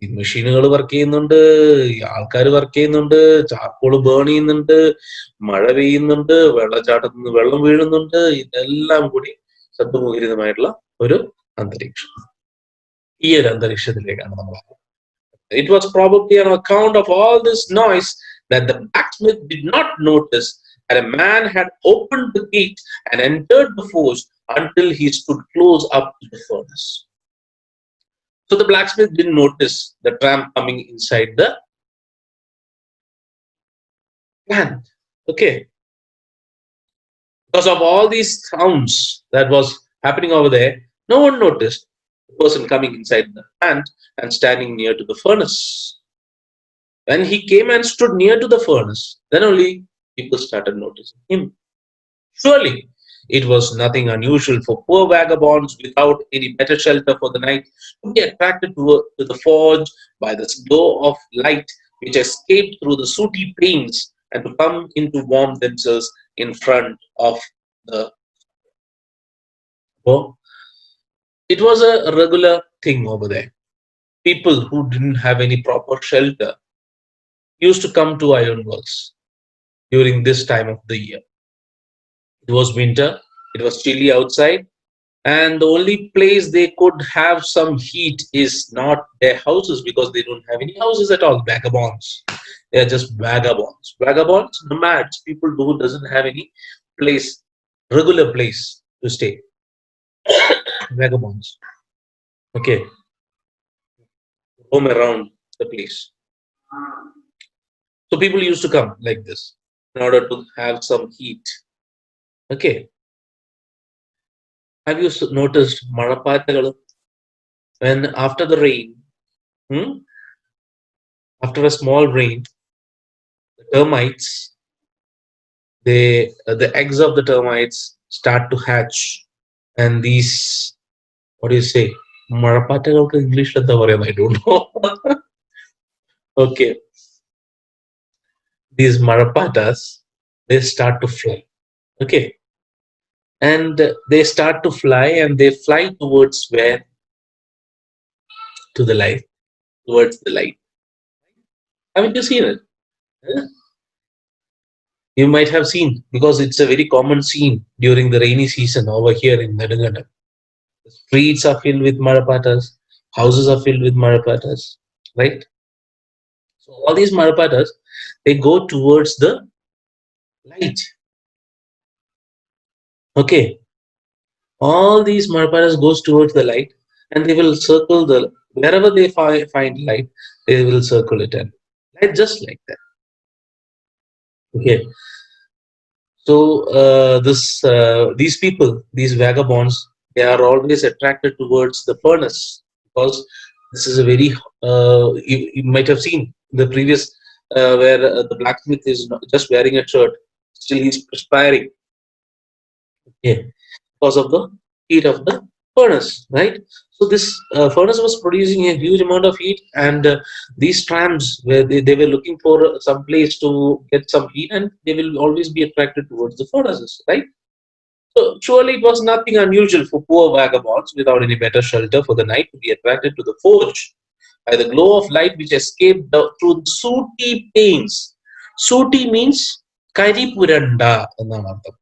ഈ മെഷീനുകൾ വർക്ക് ചെയ്യുന്നുണ്ട്, ആൾക്കാർ വർക്ക് ചെയ്യുന്നുണ്ട്, ചാർക്കോള് ബേൺ ചെയ്യുന്നുണ്ട്, മഴ പെയ്യുന്നുണ്ട്, വെള്ളച്ചാട്ടത്തിൽ നിന്ന് വെള്ളം വീഴുന്നുണ്ട്. ഇതെല്ലാം കൂടി ശബ്ദമുഖരിതമായിട്ടുള്ള ഒരു അന്തരീക്ഷം. ഈ ഒരു അന്തരീക്ഷത്തിലേക്കാണ് നമ്മൾ. It was probably on account of all this noise that the blacksmith did not notice that a man had opened the gate and entered the forge until he stood close up to the furnace. So the blacksmith didn't notice the tramp coming inside the plant. Okay. Because of all these sounds that was happening over there, no one noticed the person coming inside the plant and standing near to the furnace. When he came and stood near to the furnace, then only people started noticing him. Surely it was nothing unusual for poor vagabonds without any better shelter for the night to be attracted to the forge by the glow of light which escaped through the sooty panes and to come in to warm themselves in front of the. Oh, it was a regular thing over there. People who didn't have any proper shelter used to come to ironworks during this time of the year. It was winter, it was chilly outside, and the only place they could have some heat is not their houses because they don't have any houses at all. Vagabonds. They are just vagabonds. Vagabonds, nomads, people who doesn't have any place, regular place to stay. Vagabonds. Okay, roam around the place. So people used to come like this in order to have some heat. Okay. Have you noticed Marapatagalu? When after the rain, hmm, after a small rain, the termites, the eggs of the termites start to hatch, and these, what do you say? Marapatagalu English, I don't know. Okay, these Marapatas, they start to fly. Okay, and they start to fly, and they fly towards where? To the light, towards the light. Haven't you seen it? Huh? You might have seen because it's a very common scene during the rainy season over here in Nedangana. The streets are filled with Marapatas, houses are filled with Marapatas, right? So all these Marapatas, they go towards the light. Okay, all these Marapatas goes towards the light, and they will circle the wherever they find light, they will circle it and light just like that. Okay, so these people, these vagabonds, they are always attracted towards the furnace because this is a very you might have seen the previous where the blacksmith is just wearing a shirt, still he's perspiring. Yeah, because of the heat of the furnace, right? So this furnace was producing a huge amount of heat, and these trams where they were looking for some place to get some heat, and they will always be attracted towards the furnaces, right? So surely it was nothing unusual for poor vagabonds without any better shelter for the night to be attracted to the forge by the glow of light which escaped through the sooty panes. Sooty means karipuranda,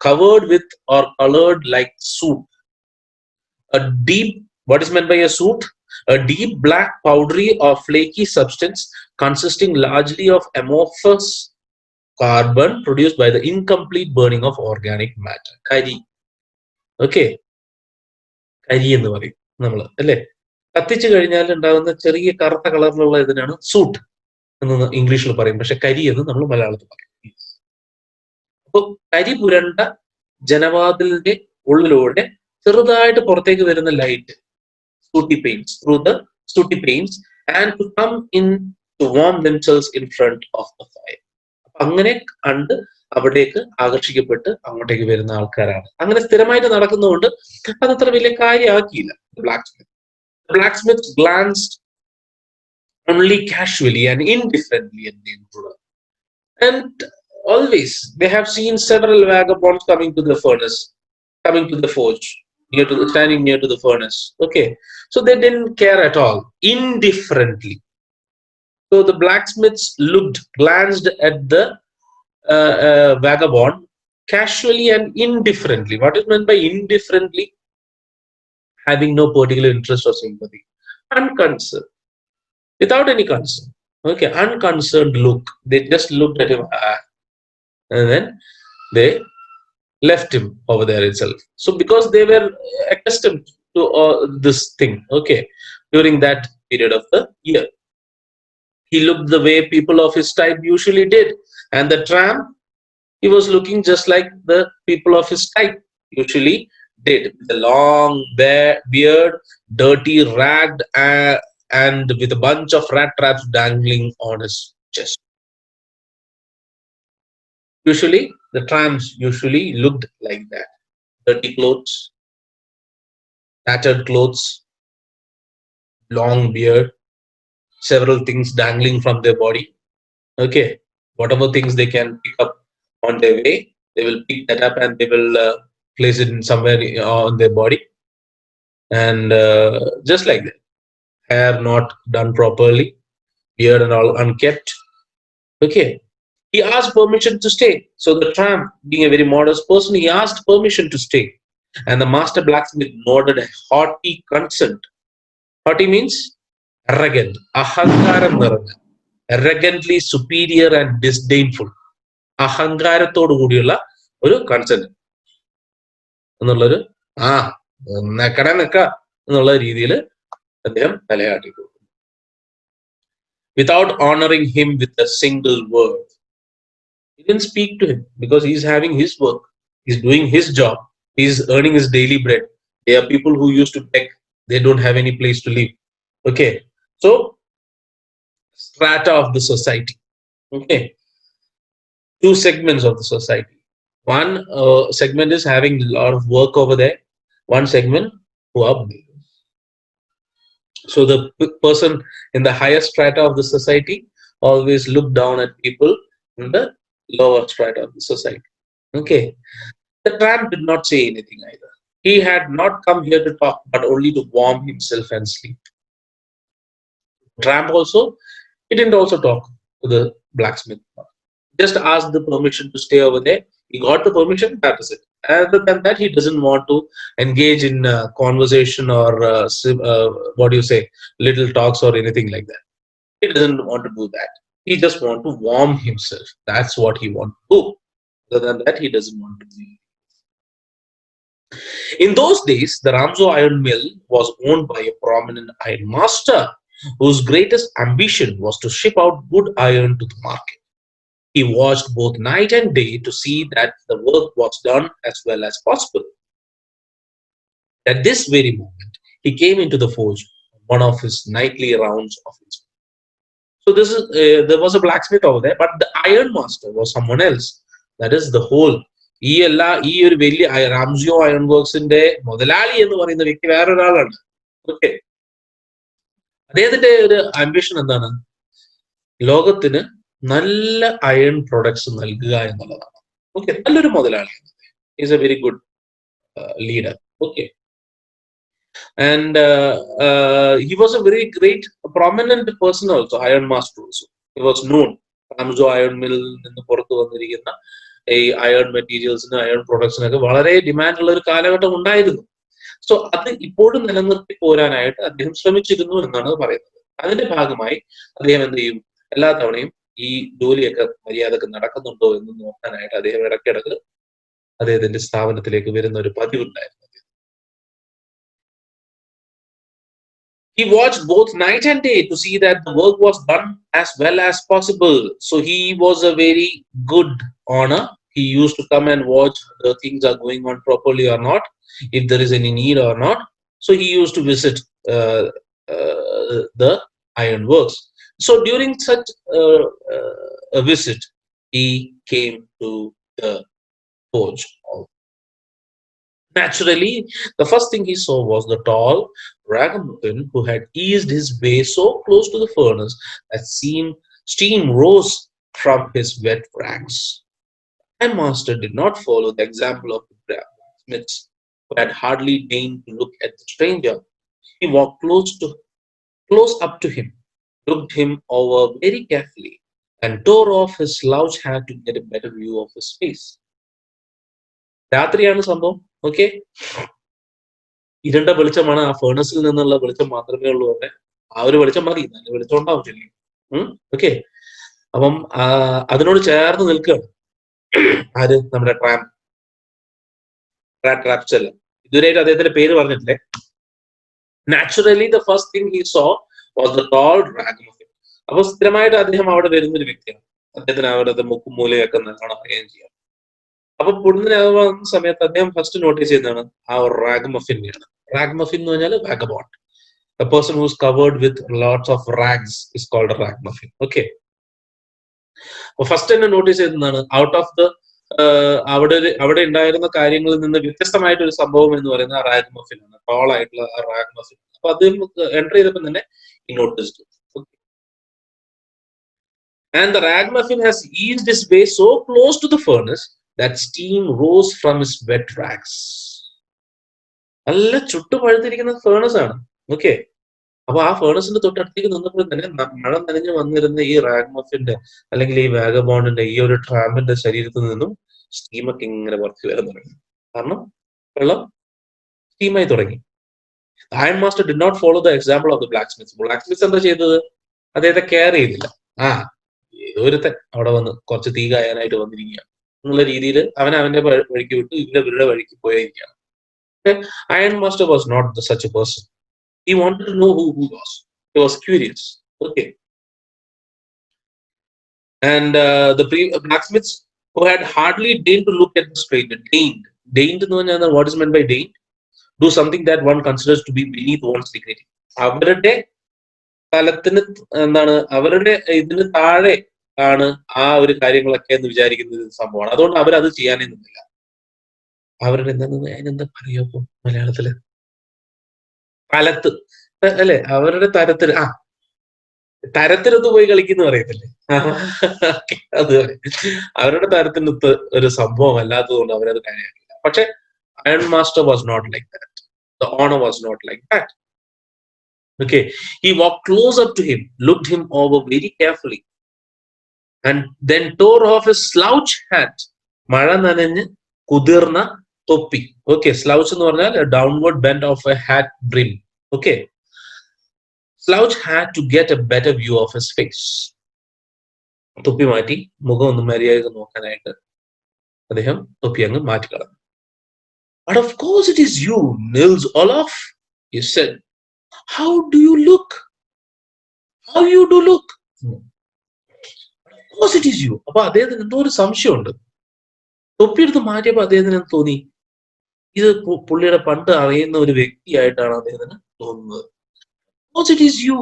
covered with or colored like soot. A deep, what is meant by a soot? A deep black powdery or flaky substance consisting largely of amorphous carbon produced by the incomplete burning of organic matter. Kari. Okay, കരി എന്ന് പറയും നമ്മൾ അല്ലേ? കത്തിച്ചു കഴിഞ്ഞാൽ ഉണ്ടാകുന്ന ചെറിയ കറുത്ത കളറിലുള്ള ഇതിനാണ് സൂട്ട് എന്ന് ഇംഗ്ലീഷിൽ പറയും, പക്ഷെ കരി എന്ന് നമ്മൾ മലയാളത്തിൽ പറയും. അപ്പൊ കരി പുരണ്ട ജനവാതിലിന്റെ ഉള്ളിലൂടെ ചെറുതായിട്ട് പുറത്തേക്ക് വരുന്ന light, sooty panes, through the sooty panes, and to come in to warm themselves in front of the fire. അപ്പൊ അങ്ങനെ കണ്ട് അവിടേക്ക് ആകർഷിക്കപ്പെട്ട് അങ്ങോട്ടേക്ക് വരുന്ന ആൾക്കാരാണ്. അങ്ങനെ സ്ഥിരമായിട്ട് നടക്കുന്നതുകൊണ്ട് അതത്ര വലിയ കാര്യമാക്കിയില്ല blacksmith. Blacksmith glanced only casually and indifferently at the intruder. And always they have seen several vagabonds coming to the furnace, coming to the forge, near to the, standing near to the furnace. Okay, so they didn't care at all, indifferently. So the blacksmiths glanced at the vagabond casually and indifferently. What is meant by indifferently? Having no particular interest or sympathy, unconcerned, without any concern. Okay, unconcerned look. They just looked at him, and then they left him over there itself. So because they were accustomed to this thing, okay, during that period of the year, he looked the way people of his type usually did, and the tramp, he was looking just like the people of his type usually did, with a long beard, dirty, ragged, and with a bunch of rat traps dangling on his chest. Usually, the tramps usually looked like that: dirty clothes, tattered clothes, long beard, several things dangling from their body. Okay, whatever things they can pick up on their way, they will pick that up and they will place it in somewhere on their body, and just like that, hair not done properly, beard and all unkept, Okay. He asked permission to stay. So the tramp, being a very modest person, he asked permission to stay. And the master blacksmith nodded a hearty consent. Haughty means arrogant, അഹങ്കാരം നിറഞ്ഞ, arrogantly superior and disdainful. അഹങ്കാരത്തോടു കൂടിയുള്ള ഒരു consent എന്നുള്ളൊരു ആ നിക്കട നിക്ക എന്നുള്ള രീതിയിൽ അദ്ദേഹം തലയാട്ടി കൊടുത്തു. Without honoring him with a single word. He didn't speak to him because he's having his work. He's doing his job. He's earning his daily bread. There are people who used to beg. They don't have any place to live. Okay. So, strata of the society. Okay. Two segments of the society. One segment is having a lot of work over there. One segment who are beggars. So the person in the higher strata of the society always look down at people in the lower strata of the society. Okay. The tramp did not say anything either. He had not come here to talk, but only to warm himself and sleep. Tramp also, he didn't also talk to the blacksmith. Just asked the permission to stay over there. He got the permission, that is it. Other than that, he doesn't want to engage in conversation or what do you say, little talks or anything like that. He doesn't want to do that. He just want to warm himself. That's what he want to do. Other than that, he doesn't want to do. In those days, the Ramzo iron mill was owned by a prominent iron master whose greatest ambition was to ship out good iron to the market. He watched both night and day to see that the work was done as well as possible. At this very moment, he came into the forge on one of his nightly rounds of inspection. So this is there was a blacksmith over there, but the iron master was someone else. That is the whole. ഈ ഒരു വലിയ റാംസിയോ iron വർക്സിന്റെ മുതലാളി എന്ന് പറയുന്ന വ്യക്തി വേറൊരാളാണ്. Okay, അദ്ദേഹത്തിന്റെ ഒരു ambition എന്താണ്? ലോകത്തിന് നല്ല അയൺ പ്രൊഡക്ട്സ് നൽകുക എന്നുള്ളതാണ്. ഓക്കെ, നല്ലൊരു മുതലാളി. Is A very good leader. Okay, and he was a very great prominent person also, iron master also. He was known. Ramsaw iron mill നിന്ന് പുറത്തു വന്നിരിക്കുന്ന ഈ അയൺ മെറ്റീരിയൽസിന് അയൺ പ്രൊഡക്ട്സിനൊക്കെ വളരെ ഡിമാൻഡ് ഉള്ള ഒരു കാലഘട്ടം ഉണ്ടായിരുന്നു. സോ അത് ഇപ്പോഴും നിലനിർത്തി പോരാനായിട്ട് അദ്ദേഹം ശ്രമിച്ചിരുന്നു എന്നാണ് പറയുന്നത്. അതിന്റെ ഭാഗമായി അദ്ദേഹം എന്ത് ചെയ്യും? എല്ലാ തവണയും ഈ ജോലിയൊക്കെ മര്യാദക്ക് നടക്കുന്നുണ്ടോ എന്ന് നോക്കാനായിട്ട് അദ്ദേഹം ഇടയ്ക്കിടക്ക് അദ്ദേഹത്തിന്റെ സ്ഥാപനത്തിലേക്ക് വരുന്ന ഒരു പതിവുണ്ടായിരുന്നു. He watched both night and day to see that the work was done as well as possible. So he was a very good owner. He used to come and watch the things are going on properly or not, if there is any need or not. So he used to visit the iron works. So during such a visit, he came to the forge. Naturally, the first thing he saw was the tall ragamuffin who had eased his way so close to the furnace that steam rose from his wet rags. My master did not follow the example of the blacksmiths, who had hardly deigned to look at the stranger. He walked close up to him, looked him over very carefully, and tore off his slouch hat to get a better view of his face. രാത്രിയാണ് സംഭവം. Okay, ഇരുണ്ട വെളിച്ചമാണ്. ആ ഫേണസിൽ നിന്നുള്ള വെളിച്ചം മാത്രമേ ഉള്ളൂ അവിടെ. ആ ഒരു വെളിച്ചം മതി, നല്ല വെളിച്ചം ഉണ്ടാവും ശരി. ഓക്കെ, അപ്പം അതിനോട് ചേർന്ന് നിൽക്കുകയാണ് ആര്? നമ്മുടെ റാട്രാപ്പ് ചെല്ലം. ഇതുവരെയായിട്ട് അദ്ദേഹത്തിന്റെ പേര് പറഞ്ഞിട്ടില്ലേ. Naturally the first thing he saw was the tall ragamuffin. അപ്പൊ സ്ഥിരമായിട്ട് അദ്ദേഹം അവിടെ വരുന്ന ഒരു വ്യക്തിയാണ്. അദ്ദേഹത്തിന് അവിടുത്തെ മുക്കും മൂലയൊക്കെ നല്ലോണം അറിയുകയും ചെയ്യാം. അപ്പൊ പൊടുന്നതിനകത്ത് വന്ന സമയത്ത് അദ്ദേഹം ഫസ്റ്റ് നോട്ടീസ് ചെയ്യുന്നതാണ് ആ റാഗ്മഫിനെയാണ്. റാഗ്മഫിൻ എന്ന് പറഞ്ഞാൽ vagabond. A person who is covered with lots of rags is called a ragamuffin. Okay. അപ്പൊ ഫസ്റ്റ് തന്നെ നോട്ടീസ് ചെയ്യുന്നതാണ് ഔട്ട് ഓഫ് ദ അവിടെ ഉണ്ടായിരുന്ന കാര്യങ്ങളിൽ നിന്ന് വ്യത്യസ്തമായിട്ട് ഒരു സംഭവം എന്ന് പറയുന്നത് ആ റാഗ്മഫിൻ ആണ്. ടോൾ ആയിട്ടുള്ള ആ റാഗ്മഫിൻ. അപ്പൊ അദ്ദേഹം എൻ്റർ ചെയ്തപ്പോൾ തന്നെ ഈ notice. And the ragamuffin has eased his way so close to the furnace that steam rose from his wet rags. നല്ല ചുട്ടുപഴുത്തിരിക്കുന്ന ഫേണസ് ആണ്. ഓക്കെ, അപ്പൊ ആ ഫേണസിന്റെ തൊട്ടടുത്തേക്ക് നിന്നപ്പോൾ തന്നെ മഴ നനഞ്ഞു വന്നിരുന്ന ഈ റാഗ്മഫിന്റെ അല്ലെങ്കിൽ ഈ വാഗബോണ്ടിന്റെ ഈ ഒരു ട്രാമ്പിന്റെ ശരീരത്തിൽ നിന്നും സ്റ്റീമൊക്കെ ഇങ്ങനെ പുറത്തു വരാൻ തുടങ്ങി. കാരണം വെള്ളം സ്റ്റീമായി തുടങ്ങി. Iron master did not follow the example of the blacksmith. Blacksmith എന്താ ചെയ്തത്? അദ്ദേഹത്തെ കെയർ ചെയ്തില്ല. ആ ഒരുത്തൻ അവിടെ വന്ന് കുറച്ച് തീ കായാനായിട്ട് വന്നിരിക്കുകയാണ് എന്നുള്ള രീതിയിൽ അവൻ അവന്റെ വഴിക്ക് വിട്ടു, ഇവരുടെ വഴിക്ക് പോയിരിക്കുകയാണ്. Iron master was not such a person. He wanted to know who was. He was curious. Okay. And the blacksmiths who had hardly deigned to look at the stranger. Deigned. Deigned എന്ന് പറഞ്ഞാൽ what is meant by deigned? Do something that one considers to be beneath one's dignity. അവരുടെ തലത്തിന് എന്താണ്, അവരുടെ ഇതിന് താഴെ ആണ് ആ ഒരു കാര്യങ്ങളൊക്കെ എന്ന് വിചാരിക്കുന്ന സംഭവമാണ്. അതുകൊണ്ട് അവരത് ചെയ്യാനേ നിന്നില്ല. അവരുടെ അതിനെന്താ പറയുക ഇപ്പൊ മലയാളത്തില്? തലത്ത് അല്ലെ, അവരുടെ തരത്തിൽ തരത്തിനൊത്ത് പോയി കളിക്കുന്ന പറയത്തില്ലേ, അത് അവരുടെ തരത്തിനൊത്ത് ഒരു സംഭവം അല്ലാത്തത് കൊണ്ട് അവരത് കാര്യമാക്കില്ല. പക്ഷെ iron master was not like that. The owner was not like that. Okay, he walked close up to him, looked him over very carefully, and then tore off his slouch hat. മഴ നനഞ്ഞ് കുതിർന്ന തൊപ്പി. Okay, സ്ലൗച്ച് എന്ന് പറഞ്ഞാൽ downward bend of A hat brim. Okay, slouch hat to get a better view of his face. തൊപ്പി മാറ്റി മുഖം ഒന്ന് മര്യാദ നോക്കാനായിട്ട് അദ്ദേഹം തൊപ്പി അങ്ങ് മാറ്റിക്കളഞ്ഞു. But of course it is you, Nils Olaf, he said. How do you look? How you do look? Of course it is you. അപ്പൊ അദ്ദേഹത്തിന് എന്തോ ഒരു സംശയമുണ്ട്. തൊപ്പി എടുത്ത് മാറ്റിയപ്പോ അദ്ദേഹത്തിന് തോന്നി ഇത് പുള്ളിയുടെ പണ്ട് അറിയുന്ന ഒരു വ്യക്തിയായിട്ടാണ് അദ്ദേഹത്തിന് തോന്നുന്നത്. Of course it is you.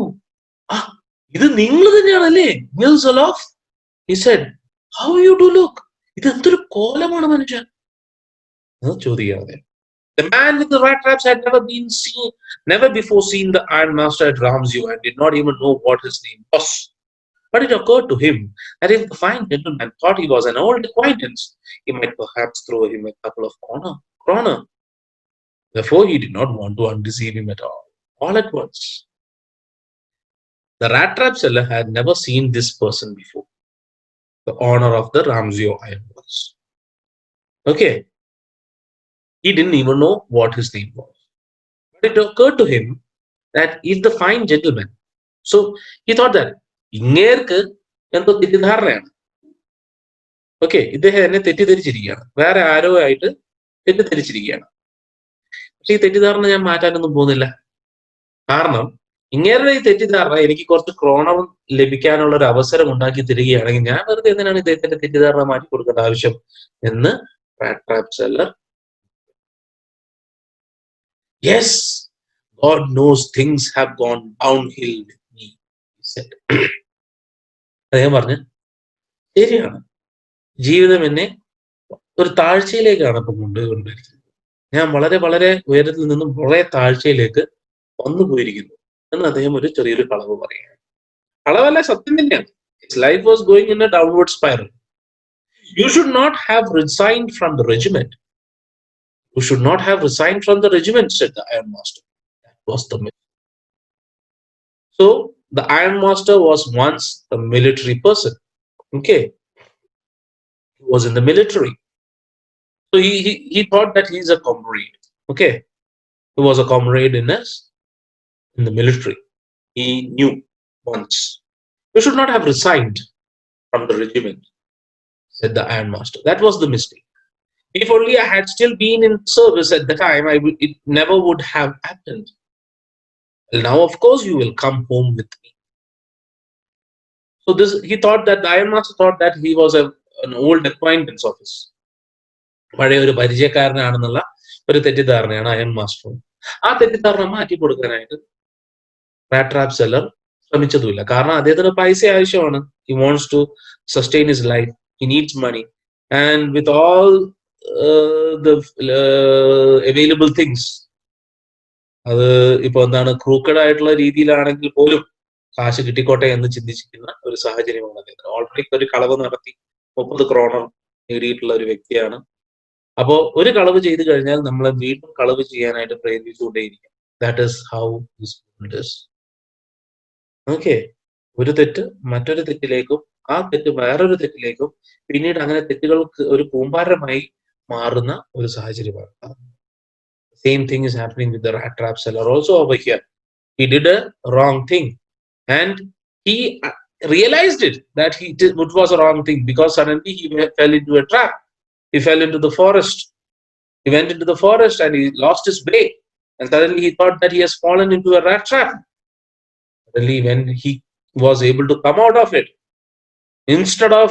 ഇത് നിങ്ങൾ തന്നെയാണല്ലേ, Nils Olaf, he said. How you do look? ഇത് എന്തൊരു കോലമാണ് മനുഷ്യൻ ചോദിക്കാതെ. The man with the Rattraps had never before seen the Iron Master at Ramsey and did not even know what his name was. But it occurred to him that if the fine gentleman thought he was an old acquaintance, he might perhaps throw him a couple of kroner. Therefore, he did not want to undeceive him at all at once. The Rattrap seller had never seen this person before, the owner of the Ramsey Iron Works. Okay. He didn't even know what his name was. But it occurred to him that if the fine gentleman, so he thought that ഇങ്ങേർക്ക് എന്തോ തെറ്റിദ്ധാരണയാണ്. Okay, ഇദ്ദേഹം എന്നെ തെറ്റിദ്ധരിച്ചിരിക്കുകയാണ്, വേറെ ആരോ ആയിട്ട് തെറ്റിദ്ധരിച്ചിരിക്കുകയാണ്. പക്ഷെ ഈ തെറ്റിദ്ധാരണ ഞാൻ മാറ്റാനൊന്നും പോകുന്നില്ല. കാരണം ഇങ്ങേരുടെ ഈ തെറ്റിദ്ധാരണ എനിക്ക് കുറച്ച് ക്രോണം ലഭിക്കാനുള്ള ഒരു അവസരം ഉണ്ടാക്കി തരികയാണെങ്കിൽ ഞാൻ വെറുതെ എന്തിനാണ് ഇദ്ദേഹത്തിന്റെ തെറ്റിദ്ധാരണ മാറ്റി കൊടുക്കേണ്ട ആവശ്യം എന്ന് റാട്രാപ്പ് seller. Yes, God knows things have gone downhill with me, he said. അദ്ദേഹം പറഞ്ഞു, ശരിയാണ്, ജീവിതം എന്നെ ഒരു താഴ്ചയിലേക്കാണ് ഇപ്പൊ കൊണ്ടുപോയിരിക്കുന്നത്. ഞാൻ വളരെ വളരെ ഉയരത്തിൽ നിന്നും വളരെ താഴ്ചയിലേക്ക് വന്നു പോയിരിക്കുന്നു എന്ന് അദ്ദേഹം ഒരു ചെറിയൊരു കളവ് പറയുകയാണ്. കളവല്ല, സത്യം തന്നെയാണ്. His life was going in a downward spiral. You should not have resigned from the regiment. You should not have resigned from the regiment, said the Iron Master. That was the myth. So, the Iron Master was once a military person. Okay. He was in the military. So, he thought that he's a comrade. Okay. He was a comrade in the military. He knew once. You should not have resigned from the regiment, said the Iron Master. That was the mistake. If only I had still been in service at the time, it never would have happened. Well, now, of course, you will come home with me. So he thought that the Iron Master thought that he was an old acquaintance of his. പഴയ ഒരു പരിചയക്കാരനാണെന്നുള്ള ഒരു തെറ്റിദ്ധാരണയാണ് iron master. ആ തെറ്റിദ്ധാരണ മാറ്റി കൊടുക്കാനായിട്ട് റാട്രാപ്പ് seller ശ്രമിച്ചതുമില്ല. കാരണം അദ്ദേഹത്തിന് പൈസ ആവശ്യമാണ്. He wants to sustain his life. He needs money. And with all the available things, അത് ഇപ്പൊ എന്താണ് ക്രൂക്കഡ് ആയിട്ടുള്ള രീതിയിലാണെങ്കിൽ പോലും കാശ് കിട്ടിക്കോട്ടെ എന്ന് ചിന്തിച്ചിരിക്കുന്ന ഒരു സാഹചര്യമാണ് അദ്ദേഹത്തിന്. ഓൾറെഡി ഒരു കളവ് നടത്തി 30 ക്രോണർ നേടിയിട്ടുള്ള ഒരു വ്യക്തിയാണ്. അപ്പോ ഒരു കളവ് ചെയ്തു കഴിഞ്ഞാൽ നമ്മളെ വീണ്ടും കളവ് ചെയ്യാനായിട്ട് പ്രേരിപ്പിച്ചുകൊണ്ടേയിരിക്കും. That is how this world is. Okay. ഒരു തെറ്റ് മറ്റൊരു തെറ്റിലേക്കും, ആ തെറ്റ് വേറൊരു തെറ്റിലേക്കും, പിന്നീട് അങ്ങനെ തെറ്റുകൾക്ക് ഒരു കൂമ്പാരമായി മാറുന്ന ഒരു സാഹചര്യമാണ്. Same thing is happening with the rat trap seller also over here. He did a wrong thing, and he realized it that it was a wrong thing, because suddenly he fell into a trap. He fell into the forest. He went into the forest and he lost his way. And suddenly he thought that he has fallen into a rat trap. Suddenly, when he was able to come out of it, instead of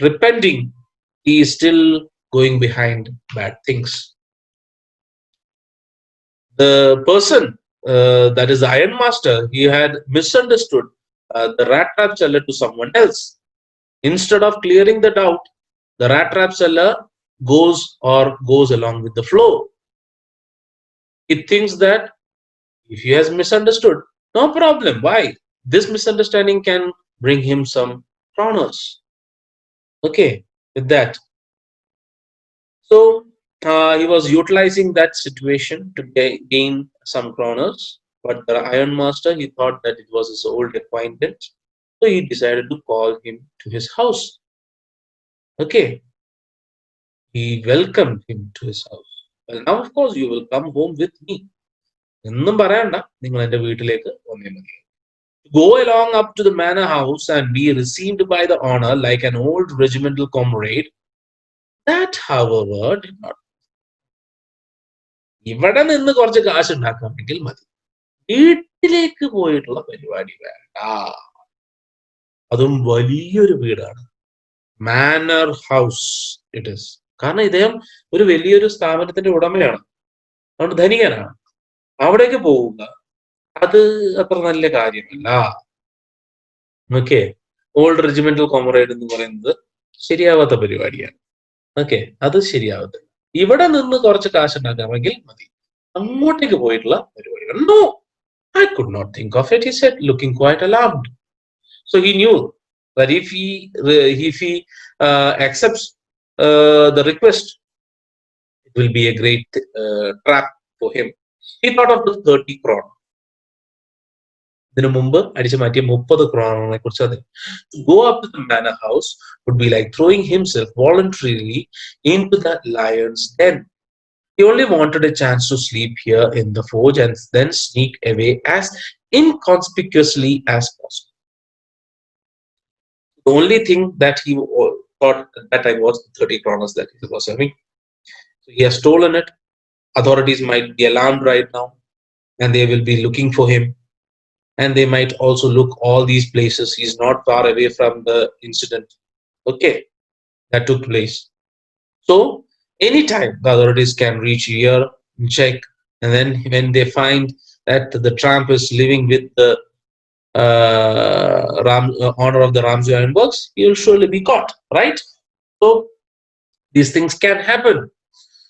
repenting, he is still going behind bad things. The person, that is the Iron Master, he had misunderstood the rat trap seller to someone else. Instead of clearing the doubt, the rat trap seller goes along with the flow. He thinks that if he has misunderstood, no problem. Why? This misunderstanding can bring him some kronos. Okay, with that. So he was utilizing that situation to gain some kronos. But the Iron Master, he thought that it was his old acquaintance. So he decided to call him to his house. Okay, he welcomed him to his house. Well, now, of course, you will come home with me. എന്നും പറയണ്ട, നിങ്ങൾ എന്റെ വീട്ടിലേക്ക് വന്നേ മതി. Go along up to the manor house and be received by the honor like an old regimental comrade. That, however, did not. ഇവിടെ നിന്ന് കുറച്ച് കാശ് ഉണ്ടാക്കാമെങ്കിൽ മതി, വീട്ടിലേക്ക് പോയിട്ടുള്ള പരിപാടി വേണ്ട. അതും വലിയൊരു വീടാണ്, മാനർ ഹൗസ് ഇറ്റ് ഇസ്. കാരണം ഇദ്ദേഹം ഒരു വലിയൊരു സ്ഥാപനത്തിന്റെ ഉടമയാണ്, അതുകൊണ്ട് ധനികനാണ്. അവിടേക്ക് പോവുക അത് അത്ര നല്ല കാര്യമല്ല. ഓക്കെ, ഓൾഡ് റെജിമെന്റൽ കോമറേഡ് എന്ന് പറയുന്നത് ശരിയാവാത്ത പരിപാടിയാണ്. ഓക്കെ, അത് ശരിയാവത്തില്ല. ഇവിടെ നിന്ന് കുറച്ച് കാശ് ഉണ്ടാക്കാമെങ്കിൽ മതി, അങ്ങോട്ടേക്ക് പോയിട്ടുള്ള പരിപാടികൾ no. I could not think of it, he said, looking quite alarmed. So he knew that if he accepts the request, it will be a great trap for him. He thought of the 30 crore. ഇതിനു മുമ്പ് അടിച്ചു മാറ്റിയ 30 ക്രോണിനെ കുറിച്ച് അത്. To go up to the manor house would be like throwing himself voluntarily into the lion's den. He only wanted a chance to sleep here in the forge and then sneak away as inconspicuously as possible. The only thing that he thought at that time was the 30 kronas that he was having. So he has stolen it. Authorities might be alarmed right now and they will be looking for him. And they might also look all these places. He's not far away from the incident. Okay, that took place. So anytime the authorities can reach here and check, and then when they find that the tramp is living with the owner of the Ramsey Ironworks, he will surely be caught, right? So these things can happen.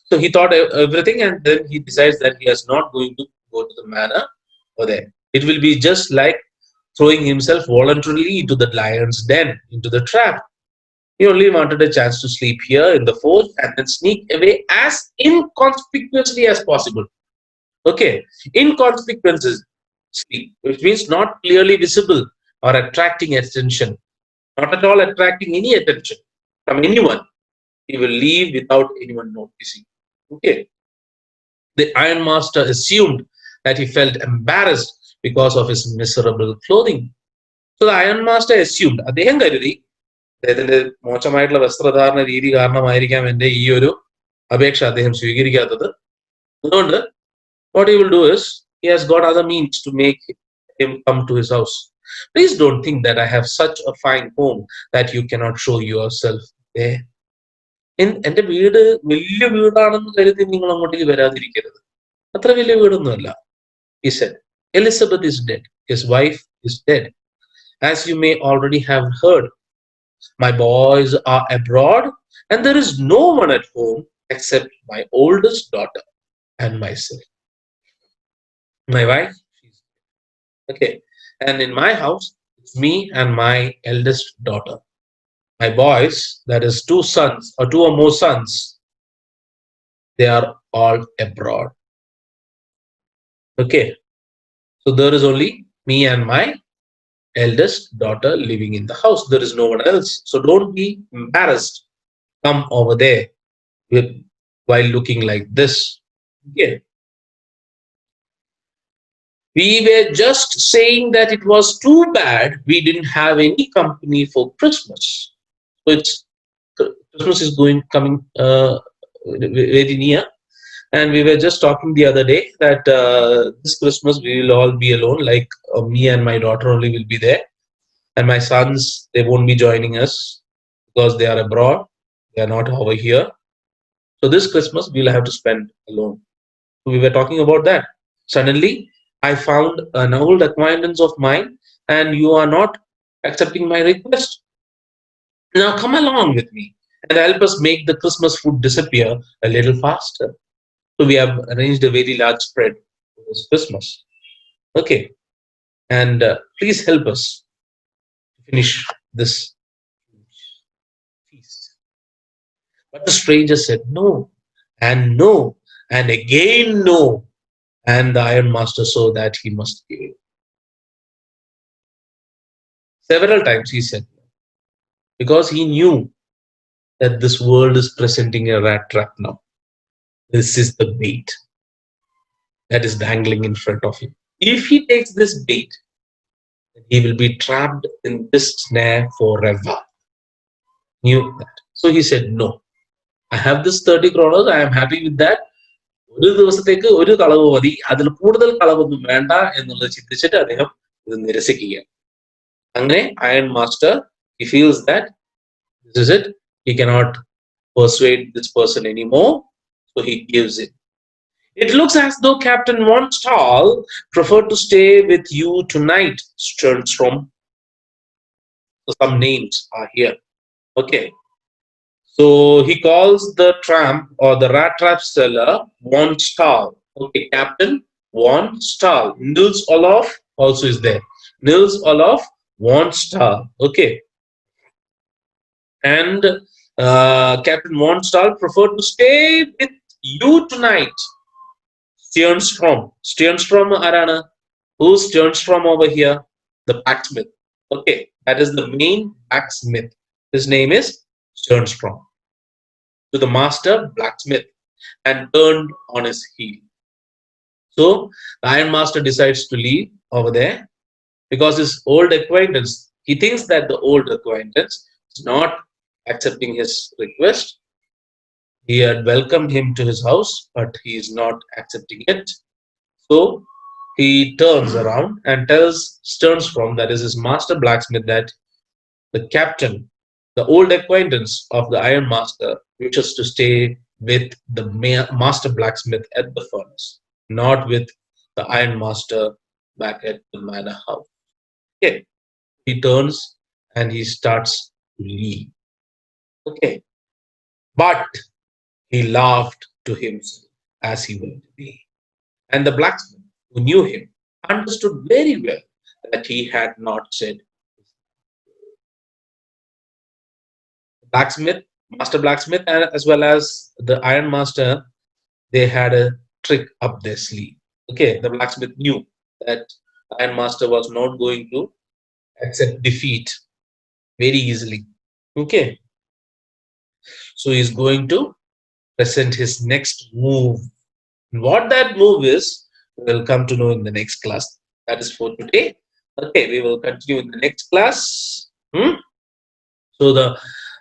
So he thought everything, and then he decides that he is not going to go to the manor over there. It will be just like throwing himself voluntarily into the lion's den, into the trap. He only wanted a chance to sleep here in the forge and then sneak away as inconspicuously as possible. Okay, inconspicuously, which means not clearly visible or attracting attention, not at all attracting any attention from anyone. He will leave without anyone noticing. Okay, the Iron Master assumed that he felt embarrassed because of his miserable clothing. So the Iron Master assumed, അദ്ദേഹം കരുതി അദ്ദേഹത്തിന്റെ മോശമായിട്ടുള്ള വസ്ത്രധാരണ രീതി കാരണമായിരിക്കാം എന്റെ ഈ ഒരു അപേക്ഷ അദ്ദേഹം സ്വീകരിക്കാത്തത്. അതുകൊണ്ട് what he will do is, he has got other means to make him come to his house. Please don't think that I have such a fine home that you cannot show yourself there. എന്റെ വീട് വലിയ വീടാണെന്ന് കരുതി നിങ്ങൾ അങ്ങോട്ടേക്ക് വരാതിരിക്കരുത്, അത്ര വലിയ വീടൊന്നുമല്ല. He said, Elizabeth is dead. His wife is dead. As you may already have heard, my boys are abroad and there is no one at home except my oldest daughter and myself. My wife, she's okay. And in my house, it's me and my eldest daughter. My boys, that is two sons or two or more sons, they are all abroad. Okay. So there is only me and my eldest daughter living in the house. There is no one else. So don't be embarrassed. Come over there with, while looking like this. Okay. We were just saying that it was too bad we didn't have any company for Christmas. So it's Christmas is going coming very near, and we were just talking the other day that this Christmas we will all be alone. Like me and my daughter only will be there, and my sons they won't be joining us because they are abroad. They are not over here. So this Christmas we'll have to spend alone. So we were talking about that. Suddenly, I found an old acquaintance of mine, and you are not accepting my request. Now come along with me and help us make the Christmas food disappear a little faster. So we have arranged a very large spread for this Christmas. Okay, and please help us finish this feast. But the stranger said no, and no, and again no. And the Iron Master saw that he must give. Several times he said no, because he knew that this world is presenting a rat trap now. This is the bait that is dangling in front of him. If he takes this bait, he will be trapped in this snare forever. Knew that. So he said, no, I have this 30 kronos, I am happy with that. ഒരു ദിവസത്തേക്ക് ഒരു കളവ് മതി, അതിൽ കൂടുതൽ കളവൊന്നും വേണ്ട എന്നുള്ളത് ചിന്തിച്ചിട്ട് അദ്ദേഹം ഇത് നിരസിക്കുകയാണ്. അങ്ങനെ Iron Master, he feels that this is it, he cannot persuade this person anymore, so he gives in. It looks as though Captain Von Stahl preferred to stay with you tonight, Sternstrom. So some names are here. Okay. So he calls the tramp or the rat trap seller Von Stahl. Okay, Captain Von Stahl. Nils Olof also is there. Nils Olof Von Stahl. Okay. And Captain Von Stahl preferred to stay with you tonight. Sternstrom. Sternstrom Arana. Who's Sternstrom over here? The blacksmith. Okay, that is the main blacksmith. His name is Sternstrom. To the master blacksmith and turned on his heel. So the Iron Master decides to leave over there because his old acquaintance, he thinks that the old acquaintance is not accepting his request. He had welcomed him to his house, but he is not accepting it. So he turns around and tells Sternstrom, that is his master blacksmith, that the captain, the old acquaintance of the Iron Master, wishes to stay with the master blacksmith at the furnace, not with the Iron Master back at the manor house. Okay. He turns and he starts to leave. Okay. But he laughed to himself as he went away. And the blacksmith, who knew him, understood very well that he had not said. Blacksmith, master blacksmith, and as well as the Iron Master, they had a trick up their sleeve. Okay, the blacksmith knew that Iron Master was not going to accept defeat very easily. Okay, so he's going to present his next move. What that move is, we'll come to know in the next class. That is for today. Okay, we will continue in the next class. So the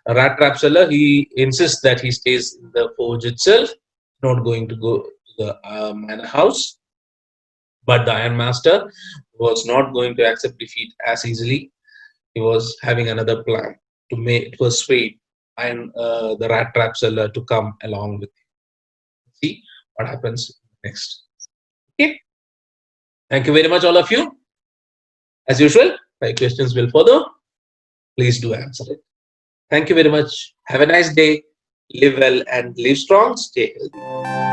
rat trap seller, he insists that he stays in the forge itself, not going to go to the manor house. But the Iron Master was not going to accept defeat as easily. He was having another plan to persuade the rat trap seller to come along with him. See what happens next. Okay. Thank you very much, all of you. As usual, my questions will follow. Please do answer it. Thank you very much. Have a nice day. Live well and live strong. Stay healthy.